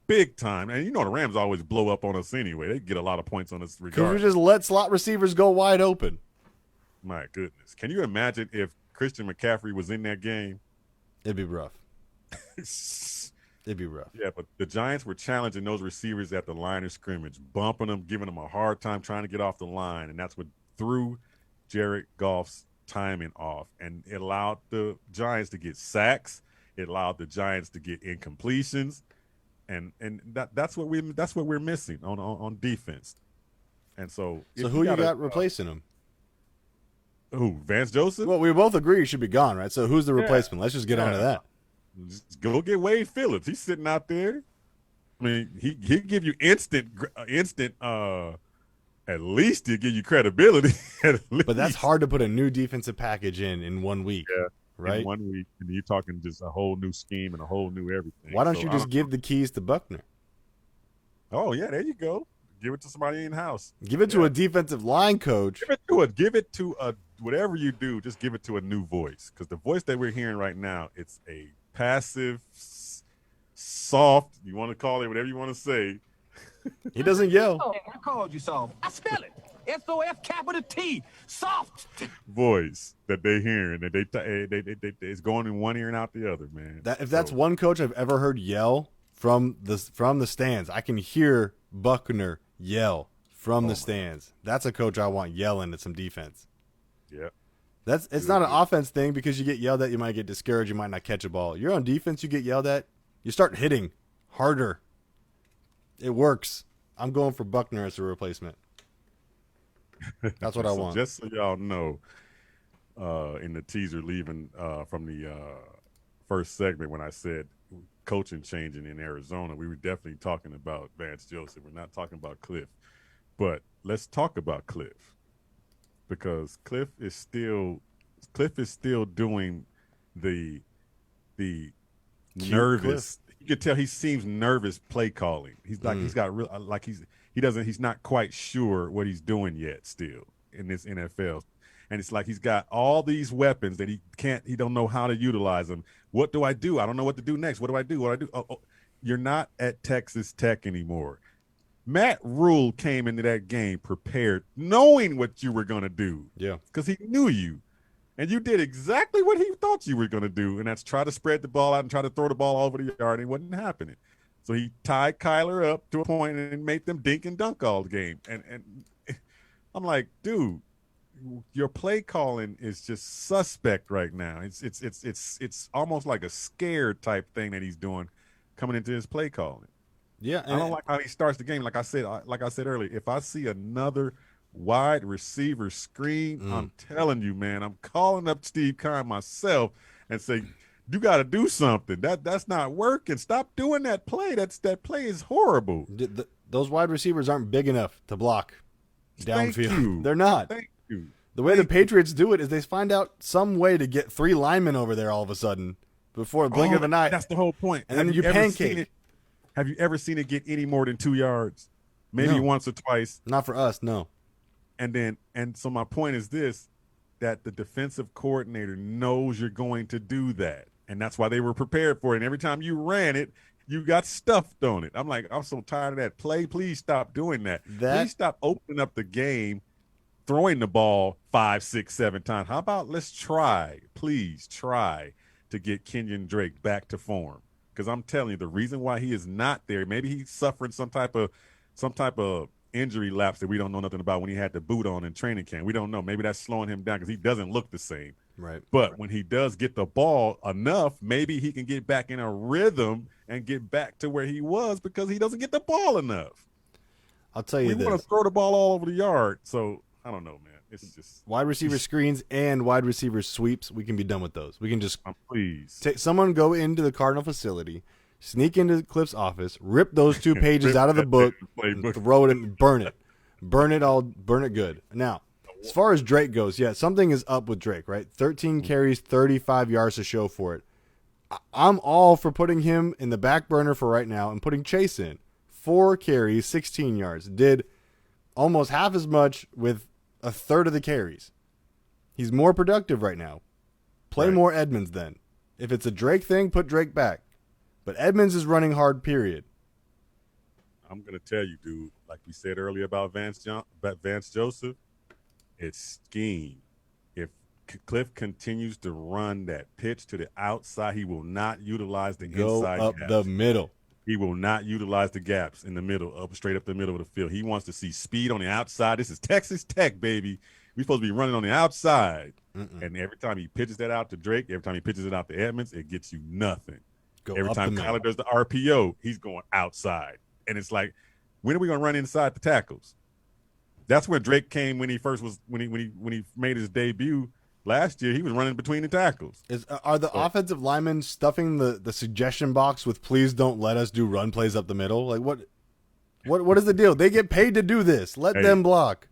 [SPEAKER 4] big time. And you know the Rams always blow up on us anyway. They get a lot of points on us regardless.
[SPEAKER 5] Because we just let slot receivers go wide open.
[SPEAKER 4] My goodness. Can you imagine if Christian McCaffrey was in that game?
[SPEAKER 5] It'd be rough. It'd be rough.
[SPEAKER 4] Yeah, but the Giants were challenging those receivers at the line of scrimmage, bumping them, giving them a hard time trying to get off the line, and that's what threw Jared Goff's timing off. And it allowed the Giants to get sacks. It allowed the Giants to get incompletions, and that's what we're missing on defense. And so
[SPEAKER 5] who you got replacing him?
[SPEAKER 4] Who, Vance Joseph?
[SPEAKER 5] Well, we both agree he should be gone, right? So who's the replacement? Let's just get on to that.
[SPEAKER 4] Just go get Wade Phillips. He's sitting out there. I mean, he'll give you instant. At least he'll give you credibility.
[SPEAKER 5] But that's hard to put a new defensive package in 1 week.
[SPEAKER 4] Yeah,
[SPEAKER 5] right.
[SPEAKER 4] In 1 week, and you're talking just a whole new scheme and a whole new everything.
[SPEAKER 5] Why don't you just give the keys to Buckner?
[SPEAKER 4] Oh yeah, there you go. Give it to somebody in house.
[SPEAKER 5] Give it to a defensive line coach.
[SPEAKER 4] Give it to a whatever you do. Just give it to a new voice, because the voice that we're hearing right now, it's a passive, soft. You want to call it whatever you want to say.
[SPEAKER 5] He doesn't yell.
[SPEAKER 3] Oh, I called you soft. I spell it. S-O-F-T. Soft.
[SPEAKER 4] Voice that they hearing, that they it's going in one ear and out the other, man.
[SPEAKER 5] If that's one coach I've ever heard yell from the stands, I can hear Buckner yell from the stands. That's a coach I want yelling at some defense.
[SPEAKER 4] Yeah.
[SPEAKER 5] It's not an offense thing, because you get yelled at, you might get discouraged, you might not catch a ball. You're on defense, you get yelled at, you start hitting harder. It works. I'm going for Buckner as a replacement. That's what I want.
[SPEAKER 4] Just so y'all know, in the teaser leaving from the first segment, when I said coaching changing in Arizona, we were definitely talking about Vance Joseph. We're not talking about Cliff. But let's talk about Cliff, because Cliff is still doing the nervous.
[SPEAKER 5] Cliff.
[SPEAKER 4] You can tell he seems nervous play calling. He's like he's got real he's not quite sure what he's doing yet still in this NFL. And it's like he's got all these weapons that he don't know how to utilize them. What do I do? I don't know what to do next. What do I do? Oh, you're not at Texas Tech anymore. Matt Rule came into that game prepared, knowing what you were going to do.
[SPEAKER 5] Yeah.
[SPEAKER 4] Because he knew you. And you did exactly what he thought you were going to do, and that's try to spread the ball out and try to throw the ball all over the yard, and it wasn't happening. So he tied Kyler up to a point and made them dink and dunk all the game. And I'm like, dude, your play calling is just suspect right now. It's almost like a scared type thing that he's doing coming into his play calling.
[SPEAKER 5] Yeah,
[SPEAKER 4] I don't like how he starts the game. Like I said earlier, if I see another wide receiver screen, I'm telling you, man, I'm calling up Steve Keim myself and say, you got to do something. That's not working. Stop doing that play. That play is horrible.
[SPEAKER 5] Those wide receivers aren't big enough to block downfield. They're not.
[SPEAKER 4] Thank you.
[SPEAKER 5] The way the Patriots do it is they find out some way to get 3 linemen over there all of a sudden before the blink of an eye.
[SPEAKER 4] That's the whole point.
[SPEAKER 5] And then you pancake.
[SPEAKER 4] Have you ever seen it get any more than 2 yards? Maybe once or twice.
[SPEAKER 5] Not for us, no.
[SPEAKER 4] And so my point is this, that the defensive coordinator knows you're going to do that. And that's why they were prepared for it. And every time you ran it, you got stuffed on it. I'm like, I'm so tired of that play. Please stop doing that. Please stop opening up the game, throwing the ball 5, 6, 7 times. How about let's please try to get Kenyon Drake back to form. Because I'm telling you, the reason why he is not there, maybe he's suffering some type of injury lapse that we don't know nothing about when he had the boot on in training camp. We don't know. Maybe that's slowing him down because he doesn't look the same.
[SPEAKER 5] Right.
[SPEAKER 4] But when he does get the ball enough, maybe he can get back in a rhythm and get back to where he was because he doesn't get the ball enough.
[SPEAKER 5] I'll tell you
[SPEAKER 4] we want to throw the ball all over the yard. So I don't know, man. It's just
[SPEAKER 5] wide receiver screens and wide receiver sweeps. We can be done with those. We can just
[SPEAKER 4] please
[SPEAKER 5] take someone, go into the Cardinal facility, sneak into Cliff's office, rip those 2 pages out of the book, and throw it and burn it. Burn it all. Burn it good. Now, As far as Drake goes, yeah, something is up with Drake, right? 13 carries, 35 yards to show for it. I'm all for putting him in the back burner for right now and putting Chase in. 4 carries, 16 yards. Did almost half as much with a third of the carries. He's more productive right now. Play more Edmonds then. If it's a Drake thing, put Drake back. But Edmonds is running hard, period.
[SPEAKER 4] I'm going to tell you, dude, like we said earlier about Vance Joseph, it's scheme. If Cliff continues to run that pitch to the outside, he will not utilize the inside
[SPEAKER 5] up
[SPEAKER 4] gaps.
[SPEAKER 5] the middle.
[SPEAKER 4] He will not utilize the gaps in the middle, straight up the middle of the field. He wants to see speed on the outside. This is Texas Tech, baby. We're supposed to be running on the outside. And every time he pitches that out to Drake, every time he pitches it out to Edmonds, it gets you nothing. Every time Kyler does the RPO, he's going outside. And it's like, when are we going to run inside the tackles? That's where Drake came when he made his debut last year. He was running between the tackles.
[SPEAKER 5] Are the offensive linemen stuffing the suggestion box with "please don't let us do run plays up the middle"? Like what is the deal? They get paid to do this. Let them block.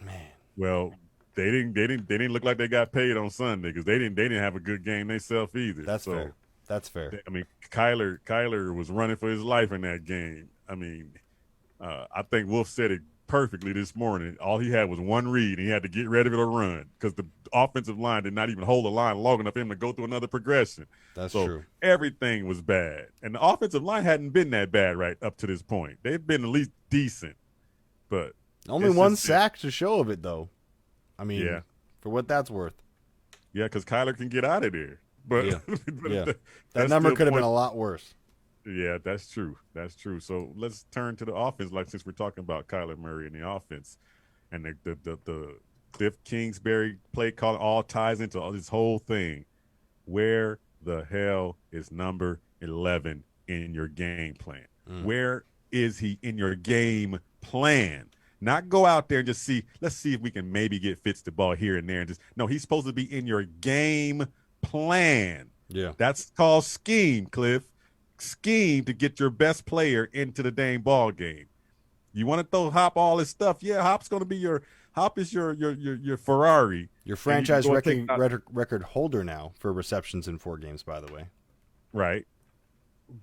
[SPEAKER 5] Man.
[SPEAKER 4] Well, they didn't look like they got paid on Sunday because they didn't have a good game themselves either.
[SPEAKER 5] That's fair. That's fair.
[SPEAKER 4] I mean, Kyler was running for his life in that game. I mean, I think Wolf said it perfectly this morning. All he had was one read, and he had to get rid of it or run because the offensive line did not even hold the line long enough for him to go through another progression.
[SPEAKER 5] That's true.
[SPEAKER 4] Everything was bad, and the offensive line hadn't been that bad right up to this point. They've been at least decent, but
[SPEAKER 5] only one sack to show of it, though. I mean, for what that's worth.
[SPEAKER 4] Yeah, because Kyler can get out of there. But,
[SPEAKER 5] that number could have been a lot worse.
[SPEAKER 4] Yeah, that's true. That's true. So let's turn to the offense, like since we're talking about Kyler Murray and the offense, and the Cliff Kingsbury play call all ties into all this whole thing. Where the hell is number 11 in your game plan? Where is he in your game plan? Not go out there and just let's see if we can maybe get Fitz the ball here and there. And no, he's supposed to be in your game plan.
[SPEAKER 5] Yeah.
[SPEAKER 4] That's called scheme, Cliff. Scheme to get your best player into the dang ball game. You want to throw Hop all his stuff? Yeah, Hop is your Ferrari.
[SPEAKER 5] Your franchise record holder now for receptions in 4 games, by the way.
[SPEAKER 4] Right.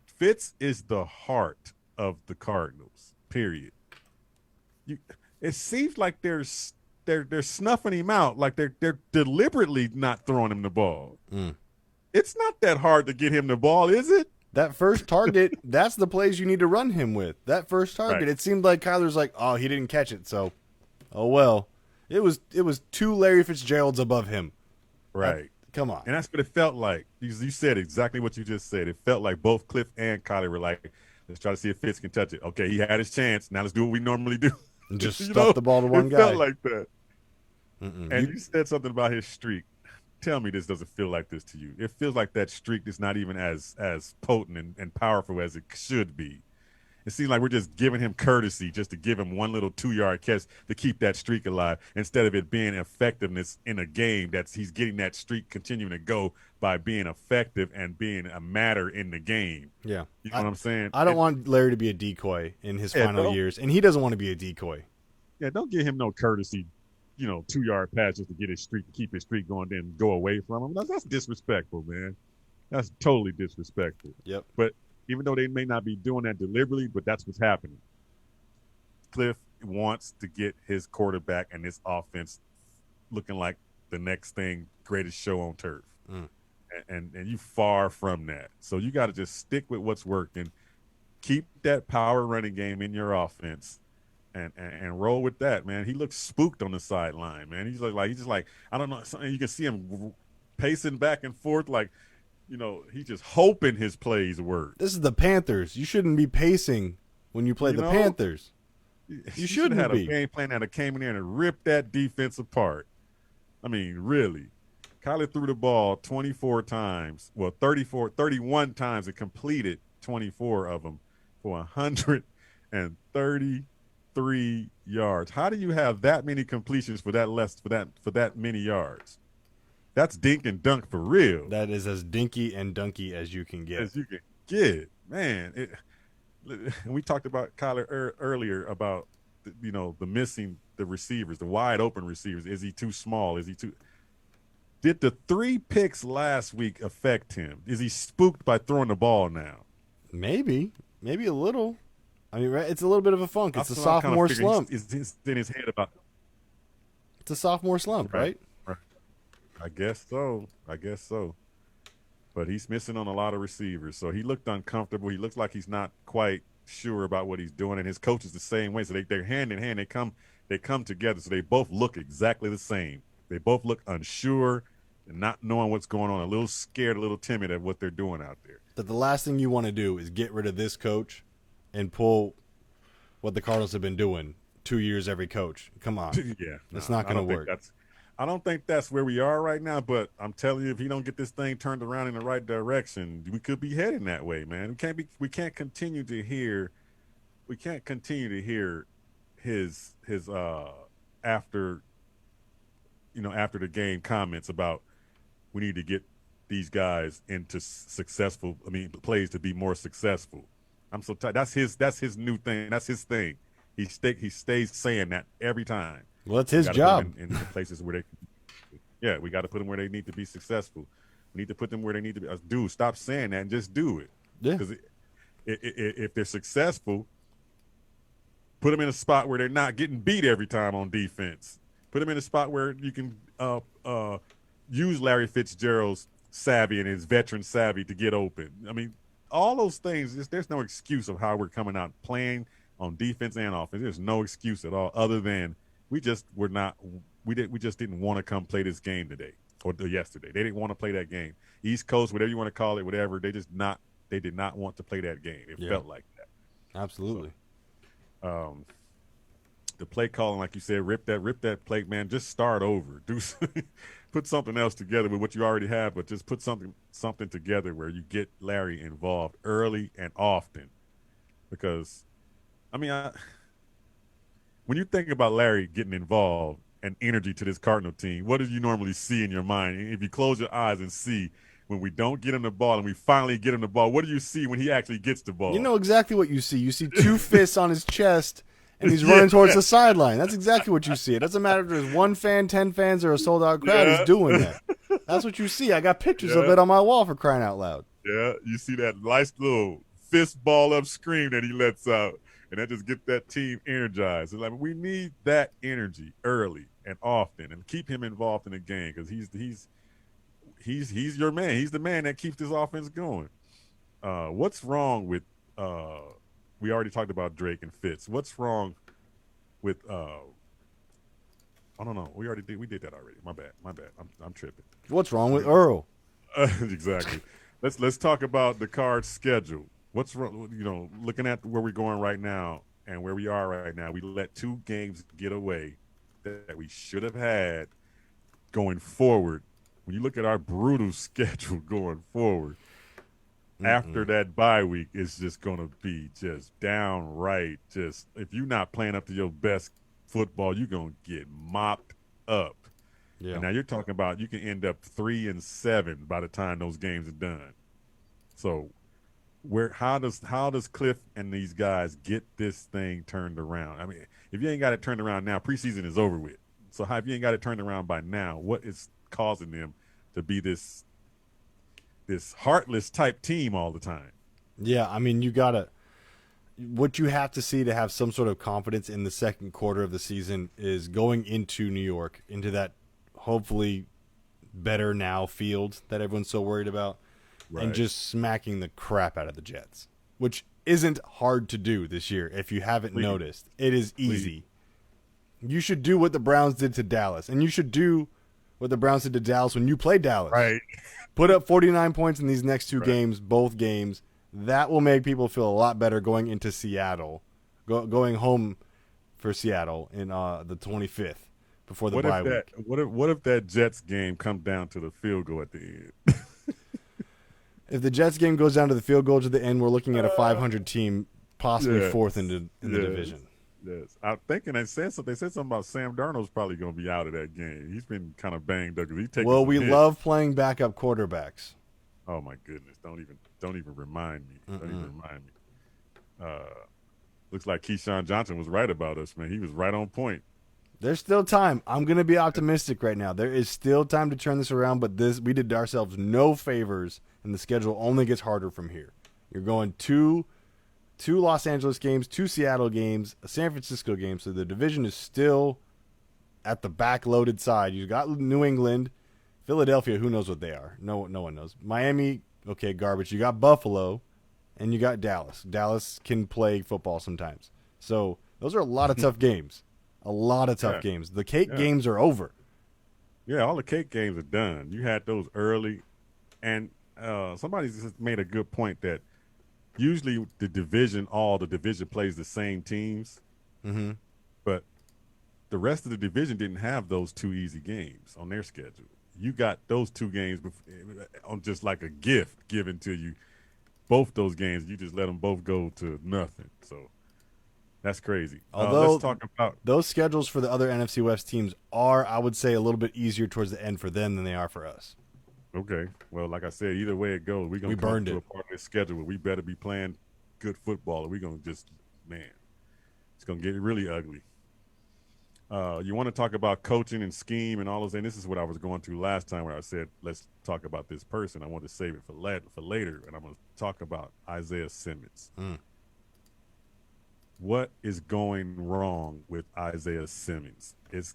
[SPEAKER 4] Fitz is the heart of the Cardinals. Period. It seems like they're snuffing him out, like they're deliberately not throwing him the ball. It's not that hard to get him the ball, is it?
[SPEAKER 5] That first target, that's the plays you need to run him with. That first target,
[SPEAKER 4] Right.
[SPEAKER 5] It seemed like Kyler's like, oh, he didn't catch it, so, oh well. It was 2 Larry Fitzgeralds above him.
[SPEAKER 4] Right.
[SPEAKER 5] Come on.
[SPEAKER 4] And that's what it felt like. You said exactly what you just said. It felt like both Cliff and Kyler were like, let's try to see if Fitz can touch it. Okay, he had his chance. Now let's do what we normally do.
[SPEAKER 5] And just stuff the ball to one guy.
[SPEAKER 4] It felt like that. And you said something about his streak. Tell me this doesn't feel like this to you. It feels like that streak is not even as potent and powerful as it should be. It seems like we're just giving him courtesy just to give him one little 2-yard catch to keep that streak alive instead of it being effectiveness in a game he's getting that streak continuing to go by being effective and being a matter in the game.
[SPEAKER 5] Yeah.
[SPEAKER 4] You know what I'm saying?
[SPEAKER 5] I don't want Larry to be a decoy in his final years, and he doesn't want to be a decoy.
[SPEAKER 4] Yeah, don't give him no courtesy, 2-yard pass just to get his streak, to keep his streak going, then go away from him. That's disrespectful, man. That's totally disrespectful.
[SPEAKER 5] Yep.
[SPEAKER 4] But even though they may not be doing that deliberately, but that's what's happening. Cliff wants to get his quarterback and this offense looking like the next thing, greatest show on turf. And you far from that. So you got to just stick with what's working. Keep that power running game in your offense and roll with that, man. He looks spooked on the sideline, man. He's just like, I don't know. You can see him pacing back and forth like, he's just hoping his plays work.
[SPEAKER 5] This is the Panthers. You shouldn't be pacing when you play the Panthers.
[SPEAKER 4] You shouldn't have had a game plan that came in there and ripped that defense apart. I mean, really. Kyler threw the ball 24 times. Well, 31 times and completed 24 of them for 133 yards. How do you have that many completions for that many yards? That's dink and dunk for real.
[SPEAKER 5] That is as dinky and dunky as you can get.
[SPEAKER 4] As you can get, man. We talked about Kyler earlier about the missing the receivers, the wide open receivers. Is he too small? Is he too? Did the 3 picks last week affect him? Is he spooked by throwing the ball now?
[SPEAKER 5] Maybe a little. I mean, it's a little bit of a funk. It's a
[SPEAKER 4] That's what I'm kinda
[SPEAKER 5] sophomore
[SPEAKER 4] figuring.
[SPEAKER 5] slump.
[SPEAKER 4] It's in his head about.
[SPEAKER 5] It's a sophomore slump, right?
[SPEAKER 4] I guess so. But he's missing on a lot of receivers, so he looked uncomfortable. He looks like he's not quite sure about what he's doing, and his coach is the same way. So they're hand in hand. They come together, so they both look exactly the same. They both look unsure and not knowing what's going on, a little scared, a little timid at what they're doing out there.
[SPEAKER 5] That the last thing you want to do is get rid of this coach and pull what the Cardinals have been doing 2 years every coach. Come on.
[SPEAKER 4] Yeah.
[SPEAKER 5] It's not going to work.
[SPEAKER 4] I don't think that's where we are right now, but I'm telling you, if he don't get this thing turned around in the right direction, we could be heading that way, man. We can't continue to hear his after the game comments about we need to get these guys into plays to be more successful. I'm so tired. That's his new thing. That's his thing. He stays saying that every time.
[SPEAKER 5] Well, it's his job.
[SPEAKER 4] In the places where we got to put them where they need to be successful. We need to put them where they need to be. Dude, stop saying that and just do it.
[SPEAKER 5] Yeah.
[SPEAKER 4] Because if they're successful, put them in a spot where they're not getting beat every time on defense. Put them in a spot where you can use Larry Fitzgerald's savvy and his veteran savvy to get open. I mean, all those things, there's no excuse of how we're coming out playing on defense and offense. There's no excuse at all other than we just didn't want to come play this game today or yesterday. They didn't want to play that game. East Coast, whatever you want to call it, whatever, they did not want to play that game. It felt like that.
[SPEAKER 5] Absolutely.
[SPEAKER 4] So, the play calling, like you said, rip that play, man. Just start over. Put something else together with what you already have, but just put something together where you get Larry involved early and often. Because, I mean, when you think about Larry getting involved and energy to this Cardinal team, what do you normally see in your mind? If you close your eyes and see when we don't get him the ball and we finally get him the ball, what do you see when he actually gets the ball?
[SPEAKER 5] You know exactly what you see. You see 2 fists on his chest. And he's running towards the sideline. That's exactly what you see. It doesn't matter if there's 1 fan, 10 fans, or a sold-out crowd. He's doing that. That's what you see. I got pictures of it on my wall for crying out loud.
[SPEAKER 4] Yeah, you see that nice little fist ball up scream that he lets out, and that just gets that team energized. It's like we need that energy early and often, and keep him involved in the game because he's your man. He's the man that keeps this offense going. What's wrong with we already talked about Drake and Fitz. What's wrong with I don't know. We did that already. My bad. I'm tripping.
[SPEAKER 5] What's wrong with Earl?
[SPEAKER 4] Exactly. Let's talk about the Cards schedule. What's wrong? Looking at where we're going right now and where we are right now, we let 2 games get away that we should have had going forward. When you look at our brutal schedule going forward, after that bye week, it's just going to be just downright just – if you're not playing up to your best football, you're going to get mopped up. Yeah. And now you're talking about you can end up 3-7 by the time those games are done. So how does Cliff and these guys get this thing turned around? I mean, if you ain't got it turned around now, preseason is over with. So if you ain't got it turned around by now, what is causing them to be this heartless type team all the time?
[SPEAKER 5] Yeah, I mean, what you have to see to have some sort of confidence in the second quarter of the season is going into New York, into that hopefully better now field that everyone's so worried about, right, and just smacking the crap out of the Jets, which isn't hard to do this year. If you haven't noticed, it is easy. You should do what the Browns did to Dallas, and you should do what the Browns did to Dallas when you played Dallas.
[SPEAKER 4] Right.
[SPEAKER 5] Put up 49 points in these next 2 games, both games. That will make people feel a lot better going into Seattle, going home for Seattle in the 25th before the bye week.
[SPEAKER 4] What if that Jets game comes down to the field goal at the end?
[SPEAKER 5] If the Jets game goes down to the field goal to the end, we're looking at a 500 team, possibly 4th in the division.
[SPEAKER 4] Yes, I'm thinking they said something about Sam Darnold's probably going to be out of that game. He's been kind of banged up.
[SPEAKER 5] Well, we love playing backup quarterbacks.
[SPEAKER 4] Oh my goodness! Don't even remind me. Don't even remind me. Looks like Keyshawn Johnson was right about us, man. He was right on point.
[SPEAKER 5] There's still time. I'm going to be optimistic right now. There is still time to turn this around, but we did ourselves no favors, and the schedule only gets harder from here. You're going two Los Angeles games, 2 Seattle games, a San Francisco game, so the division is still at the backloaded side. You got New England, Philadelphia, who knows what they are? No one knows. Miami, okay, garbage. You got Buffalo, and you got Dallas. Dallas can play football sometimes. So those are a lot of tough games. A lot of tough games. The cake games are over.
[SPEAKER 4] Yeah, all the cake games are done. You had those early, and somebody just made a good point that usually the division plays the same teams, but the rest of the division didn't have those 2 easy games on their schedule. You got those 2 games on just like a gift given to you. Both those games, you just let them both go to nothing. So that's crazy.
[SPEAKER 5] Although
[SPEAKER 4] let's talk about
[SPEAKER 5] those schedules for the other NFC West teams are, I would say, a little bit easier towards the end for them than they are for us.
[SPEAKER 4] Okay. Well, like I said, either way it goes, we're going to come to a part of this schedule where we better be playing good football, or we're going to just, man, it's going to get really ugly. You want to talk about coaching and scheme and all those things. This is what I was going through last time where I said, let's talk about this person. I want to save it for later, and I'm going to talk about Isaiah Simmons. What is going wrong with Isaiah Simmons? Is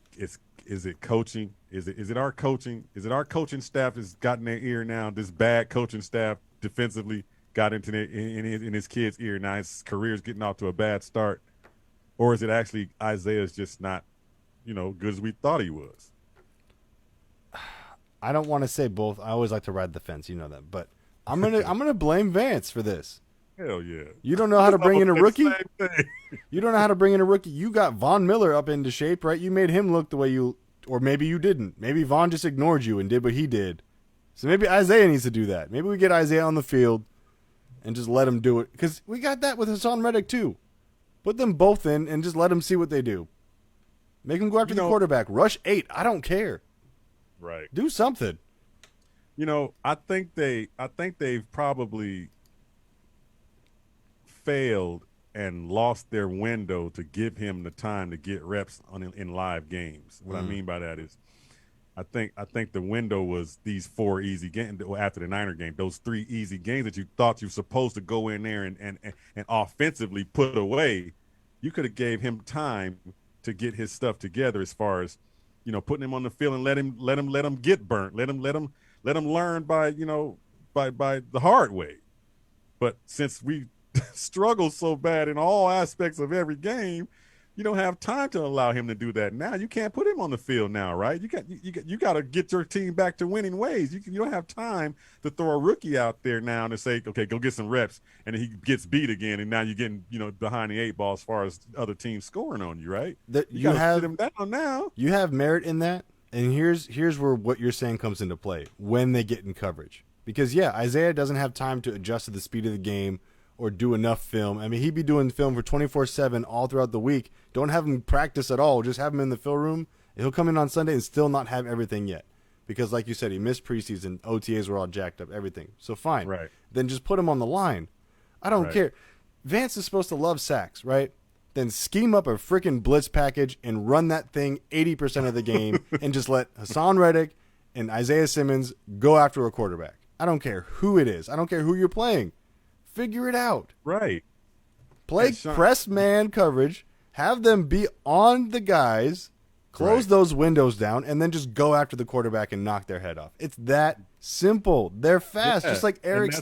[SPEAKER 4] it coaching? Is it our coaching? Is it our coaching staff that's gotten their ear now? This bad coaching staff defensively got into in his kid's ear. Now his career's getting off to a bad start. Or is it actually Isaiah's just not, good as we thought he was?
[SPEAKER 5] I don't want to say both. I always like to ride the fence, you know that. But I'm gonna blame Vance for this.
[SPEAKER 4] Hell yeah.
[SPEAKER 5] You don't know how to bring in a rookie? You don't know how to bring in a rookie? You got Von Miller up into shape, right? You made him look the way or maybe you didn't. Maybe Von just ignored you and did what he did. So maybe Isaiah needs to do that. Maybe we get Isaiah on the field and just let him do it. Because we got that with Hassan Reddick too. Put them both in and just let them see what they do. Make them go after the quarterback. Rush 8. I don't care.
[SPEAKER 4] Right.
[SPEAKER 5] Do something.
[SPEAKER 4] I think they've probably failed and lost their window to give him the time to get reps in live games. What I mean by that is I think the window was these 4 easy games after the Niner game, those 3 easy games that you thought you were supposed to go in there and offensively put away. You could have gave him time to get his stuff together as far as, putting him on the field and let him get burnt. Let him learn by the hard way. But since we struggle so bad in all aspects of every game, you don't have time to allow him to do that. Now you can't put him on the field now, right? You got to get your team back to winning ways. You don't have time to throw a rookie out there now and say, okay, go get some reps, and then he gets beat again, and now you're getting behind the 8 ball as far as other teams scoring on you, right? You have sit him down now.
[SPEAKER 5] You have merit in that, and here's where what you're saying comes into play when they get in coverage. Because Isaiah doesn't have time to adjust to the speed of the game or do enough film. I mean, he'd be doing film for 24/7 all throughout the week. Don't have him practice at all. Just have him in the film room. He'll come in on Sunday and still not have everything yet. Because like you said, he missed preseason. OTAs were all jacked up, everything. So fine.
[SPEAKER 4] Right.
[SPEAKER 5] Then just put him on the line. I don't care. Vance is supposed to love sacks, right? Then scheme up a freaking blitz package and run that thing 80% of the game and just let Hassan Reddick and Isaiah Simmons go after a quarterback. I don't care who it is. I don't care who you're playing. Figure it out.
[SPEAKER 4] Right.
[SPEAKER 5] Play press man coverage. Have them be on the guys. Close those windows down, and then just go after the quarterback and knock their head off. It's that simple. They're fast. Just like Eric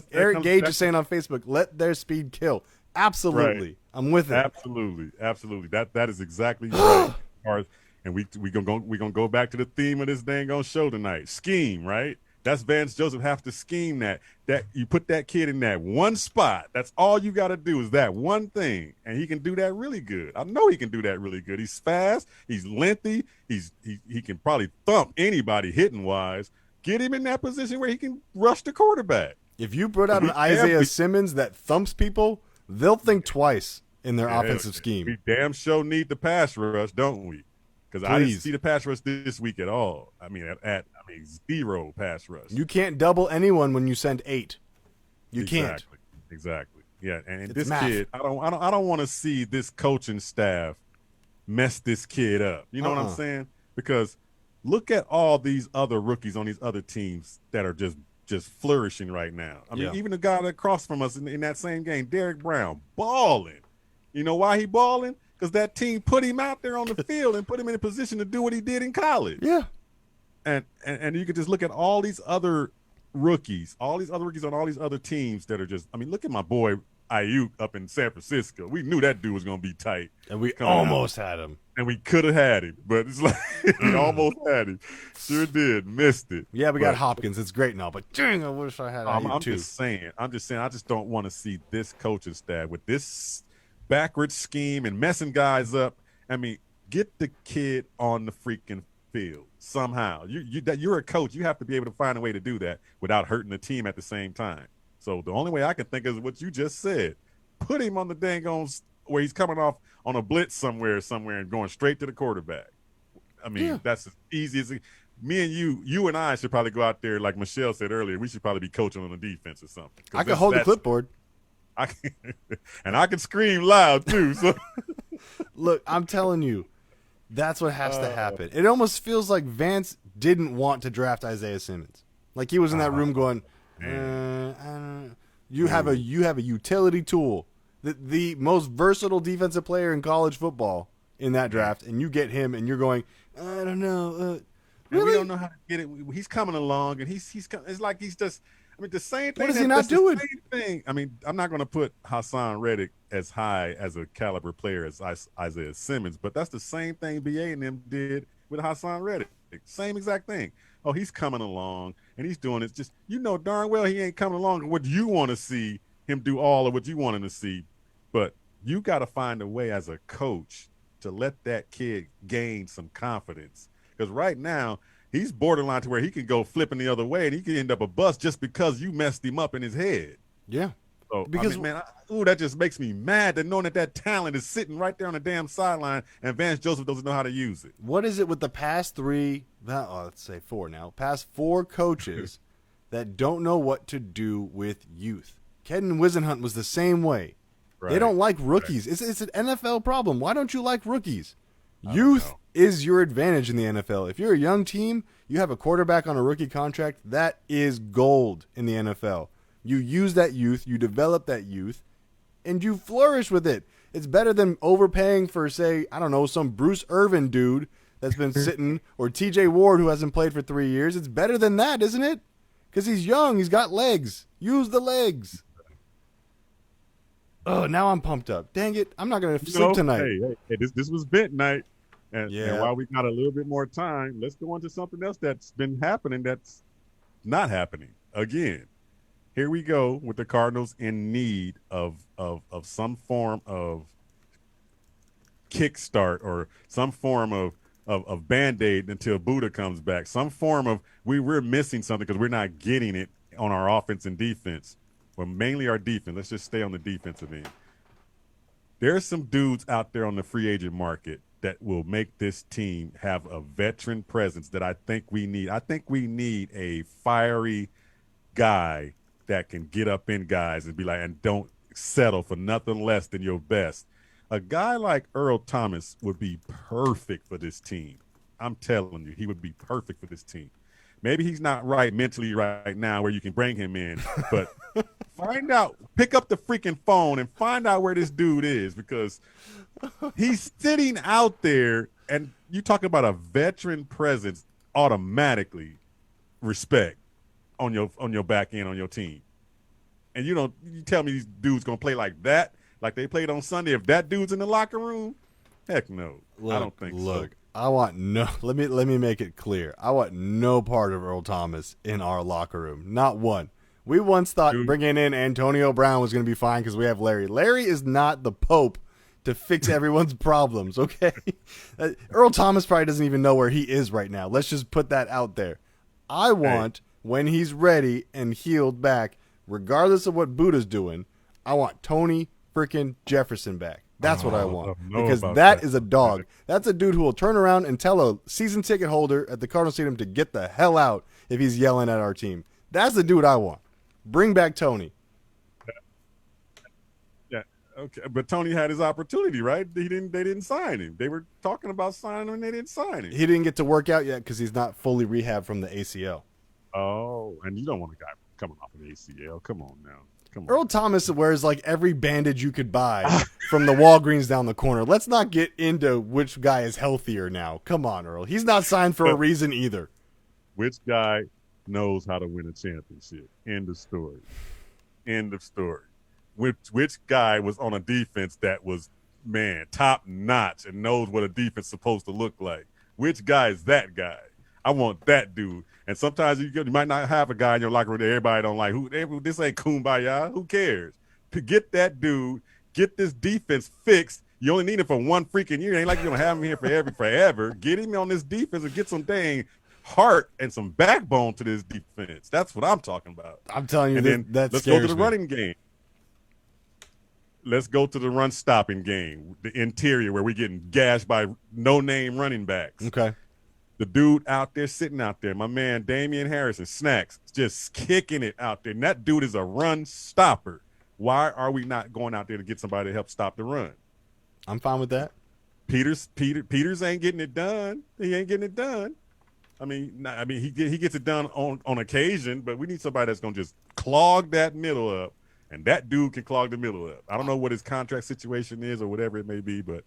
[SPEAKER 5] Gage is saying on Facebook, let their speed kill. Absolutely.
[SPEAKER 4] Right.
[SPEAKER 5] I'm with it.
[SPEAKER 4] Absolutely. That is exactly right. And we're gonna go back to the theme of this dang on show tonight. Scheme, right? That's Vance Joseph have to scheme that you put that kid in that one spot. That's all you got to do is that one thing, and he can do that really good. I know he can do that really good. He's fast. He's lengthy. He can probably thump anybody hitting wise. Get him in that position where he can rush the quarterback.
[SPEAKER 5] If you put out an Isaiah Simmons that thumps people, they'll think twice in their offensive scheme.
[SPEAKER 4] We damn sure need the pass rush, don't we? Because I didn't see the pass rush this week at all. I mean, zero pass rush.
[SPEAKER 5] You can't double anyone when you send 8. You can't.
[SPEAKER 4] Exactly. Yeah, and
[SPEAKER 5] It's
[SPEAKER 4] this
[SPEAKER 5] math.
[SPEAKER 4] kid, I don't want to see this coaching staff mess this kid up. You know what I'm saying? Because look at all these other rookies on these other teams that are just flourishing right now. I mean, even the guy that across from us in that same game, Derek Brown, balling. You know why he balling? Because that team put him out there on the field and put him in a position to do what he did in college.
[SPEAKER 5] Yeah.
[SPEAKER 4] And you could just look at all these other rookies on all these other teams that are just, I mean, look at my boy Ayuk up in San Francisco. We knew that dude was going to be tight.
[SPEAKER 5] And we almost had him.
[SPEAKER 4] And we could have had him, but it's like we almost had him. Sure did. Missed it.
[SPEAKER 5] Yeah, we got Hopkins. It's great now, but dang, I wish I had Ayuk
[SPEAKER 4] I'm
[SPEAKER 5] too.
[SPEAKER 4] just saying, I just don't want to see this coaching staff with this backwards scheme and messing guys up. I mean, get the kid on the freaking field somehow. You're a coach. You have to be able to find a way to do that without hurting the team at the same time. So the only way I can think is what you just said. Put him on the dang on where he's coming off on a blitz somewhere and going straight to the quarterback. I mean, that's as easy as me and you and I should probably go out there, like Michelle said earlier, we should probably be coaching on the defense or something.
[SPEAKER 5] I can hold the clipboard.
[SPEAKER 4] I can scream loud too. So
[SPEAKER 5] look, I'm telling you, that's what has to happen. It almost feels like Vance didn't want to draft Isaiah Simmons. Like he was in that room going, you have a utility tool, the most versatile defensive player in college football in that draft, and you get him, and you're going, I don't know,
[SPEAKER 4] really? We don't know how to get it. He's coming along, and he's it's like he's just. I mean, the same thing.
[SPEAKER 5] What is he not doing?
[SPEAKER 4] The same thing. I mean, I'm not going to put Hassan Reddick as high as a caliber player as Isaiah Simmons, but that's the same thing BA and them did with Hassan Reddick. Same exact thing. Oh, he's coming along, and he's doing it. Just, you know darn well he ain't coming along what you want to see him do all of what you want him to see, but you got to find a way as a coach to let that kid gain some confidence. Because right now, he's borderline to where he can go flipping the other way and he can end up a bust just because you messed him up in his head.
[SPEAKER 5] Yeah.
[SPEAKER 4] So, because, I mean, man, that just makes me mad that knowing that talent is sitting right there on the damn sideline and Vance Joseph doesn't know how to use it.
[SPEAKER 5] What is it with the past let's say past four coaches that don't know what to do with youth? Kedon Wisenhunt was the same way. Right. They don't like rookies. Right. It's an NFL problem. Why don't you like rookies? Youth is your advantage in the NFL. If you're a young team, you have a quarterback on a rookie contract, that is gold in the NFL. You use that youth, you develop that youth, and you flourish with it. It's better than overpaying for, say, I don't know, some Bruce Irvin dude that's been sitting, or TJ Ward who hasn't played for 3 years. It's better than that, isn't it? Because he's young, he's got legs. Use the legs. Oh, now I'm pumped up. Dang it, I'm not going to sleep tonight.
[SPEAKER 4] Hey, this was vent night. And while we got a little bit more time, let's go on to something else that's been happening that's not happening again. Here we go with the Cardinals in need of some form of kickstart or some form of Band-Aid until Buddha comes back. Some form of we're missing something because we're not getting it on our offense and defense. Well, mainly our defense. Let's just stay on the defensive end. There's some dudes out there on the free agent market that will make this team have a veteran presence that I think we need. I think we need a fiery guy that can get up in guys and be like, and don't settle for nothing less than your best. A guy like Earl Thomas would be perfect for this team. I'm telling you, he would be perfect for this team. Maybe he's not right mentally right now where you can bring him in, but pick up the freaking phone and find out where this dude is, because he's sitting out there, and you talk about a veteran presence, automatically respect on your back end on your team. And you tell me these dudes gonna play like that, like they played on Sunday. If that dude's in the locker room, heck no. I don't think so.
[SPEAKER 5] I want let me make it clear. I want no part of Earl Thomas in our locker room. Not one. We once thought bringing in Antonio Brown was going to be fine because we have Larry. Larry is not the Pope to fix everyone's problems, okay? Earl Thomas probably doesn't even know where he is right now. Let's just put that out there. I want, when he's ready and healed back, regardless of what Buddha's doing, I want Tony freaking Jefferson back. That's what I want, because that is a dog. That's a dude who will turn around and tell a season ticket holder at the Cardinal Stadium to get the hell out if he's yelling at our team. That's the dude I want. Bring back Tony.
[SPEAKER 4] Okay, but Tony had his opportunity, right? They didn't sign him. They were talking about signing him, and they didn't sign him.
[SPEAKER 5] He didn't get to work out yet because he's not fully rehabbed from the ACL.
[SPEAKER 4] Oh, and you don't want a guy coming off an ACL. Come on now. Come on.
[SPEAKER 5] Earl Thomas wears like every bandage you could buy from the Walgreens down the corner. Let's not get into which guy is healthier now. Come on, Earl. He's not signed for a reason either.
[SPEAKER 4] Which guy knows how to win a championship? End of story. End of story. Which guy was on a defense that was, man, top notch and knows what a defense is supposed to look like? Which guy is that guy? I want that dude. And sometimes you might not have a guy in your locker room that everybody don't like. This ain't kumbaya. Who cares? To get that dude, get this defense fixed. You only need him for one freaking year. It ain't like you're going to have him here forever. Get him on this defense and get some dang heart and some backbone to this defense. That's what I'm talking about.
[SPEAKER 5] I'm telling you,
[SPEAKER 4] let's go to the running game. Let's go to the run stopping game, the interior where we're getting gashed by no-name running backs.
[SPEAKER 5] Okay.
[SPEAKER 4] The dude out there, sitting out there, my man Damian Harrison, Snacks, just kicking it out there. And that dude is a run stopper. Why are we not going out there to get somebody to help stop the run?
[SPEAKER 5] I'm fine with that.
[SPEAKER 4] Peters ain't getting it done. He ain't getting it done. I mean, he gets it done on occasion, but we need somebody that's going to just clog that middle up, and that dude can clog the middle up. I don't know what his contract situation is or whatever it may be, but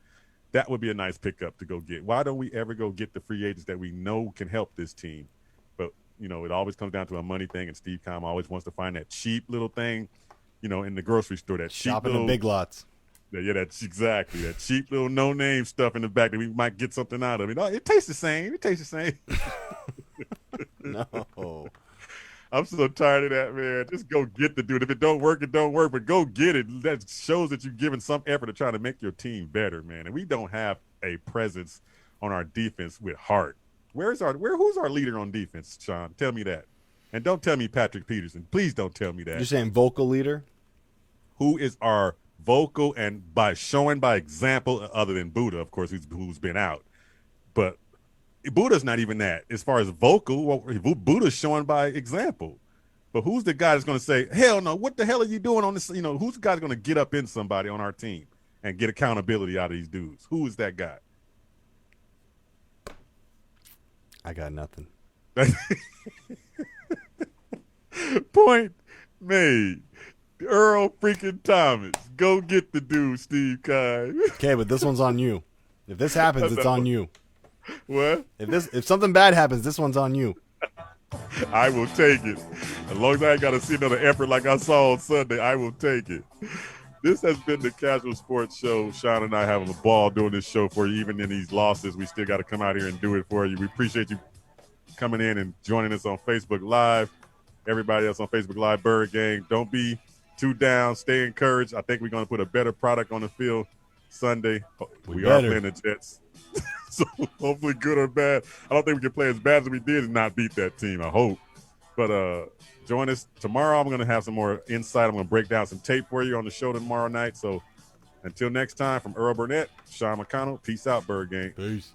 [SPEAKER 4] that would be a nice pickup to go get. Why don't we ever go get the free agents that we know can help this team? But, it always comes down to a money thing, and Steve Keim always wants to find that cheap little thing, in the grocery store, that cheap
[SPEAKER 5] Shopping
[SPEAKER 4] little,
[SPEAKER 5] the big lots.
[SPEAKER 4] Yeah, that's exactly that cheap little no-name stuff in the back that we might get something out of it. It tastes the same. It tastes the same.
[SPEAKER 5] No.
[SPEAKER 4] I'm so tired of that, man. Just go get the dude. If it don't work, it don't work, but go get it. That shows that you're giving some effort to try to make your team better, man. And we don't have a presence on our defense with heart. Who's our leader on defense, Sean? Tell me that. And don't tell me Patrick Peterson. Please don't tell me that.
[SPEAKER 5] You're saying vocal leader?
[SPEAKER 4] Who is our vocal and showing by example, other than Buddha, of course, who's been out. But Buddha's not even that. As far as vocal, Buddha's showing by example. But who's the guy that's going to say, hell no, what the hell are you doing on this? Who's the guy that's going to get up in somebody on our team and get accountability out of these dudes? Who is that guy?
[SPEAKER 5] I got nothing.
[SPEAKER 4] Point made. Earl freaking Thomas. Go get the dude, Steve Keim.
[SPEAKER 5] Okay, but this one's on you. If this happens, it's on you.
[SPEAKER 4] What?
[SPEAKER 5] If something bad happens, this one's on you.
[SPEAKER 4] I will take it. As long as I ain't got to see another effort like I saw on Sunday, I will take it. This has been the Kazual Sportz Show. Sean and I having a ball doing this show for you. Even in these losses, we still got to come out here and do it for you. We appreciate you coming in and joining us on Facebook Live. Everybody else on Facebook Live, Bird Gang, don't be too down. Stay encouraged. I think we're going to put a better product on the field Sunday. We are playing the Jets. So hopefully good or bad. I don't think we can play as bad as we did and not beat that team, I hope. But join us tomorrow. I'm going to have some more insight. I'm going to break down some tape for you on the show tomorrow night. So until next time, from Earl Burnett, Sean McConnell, peace out, Bird Gang.
[SPEAKER 5] Peace.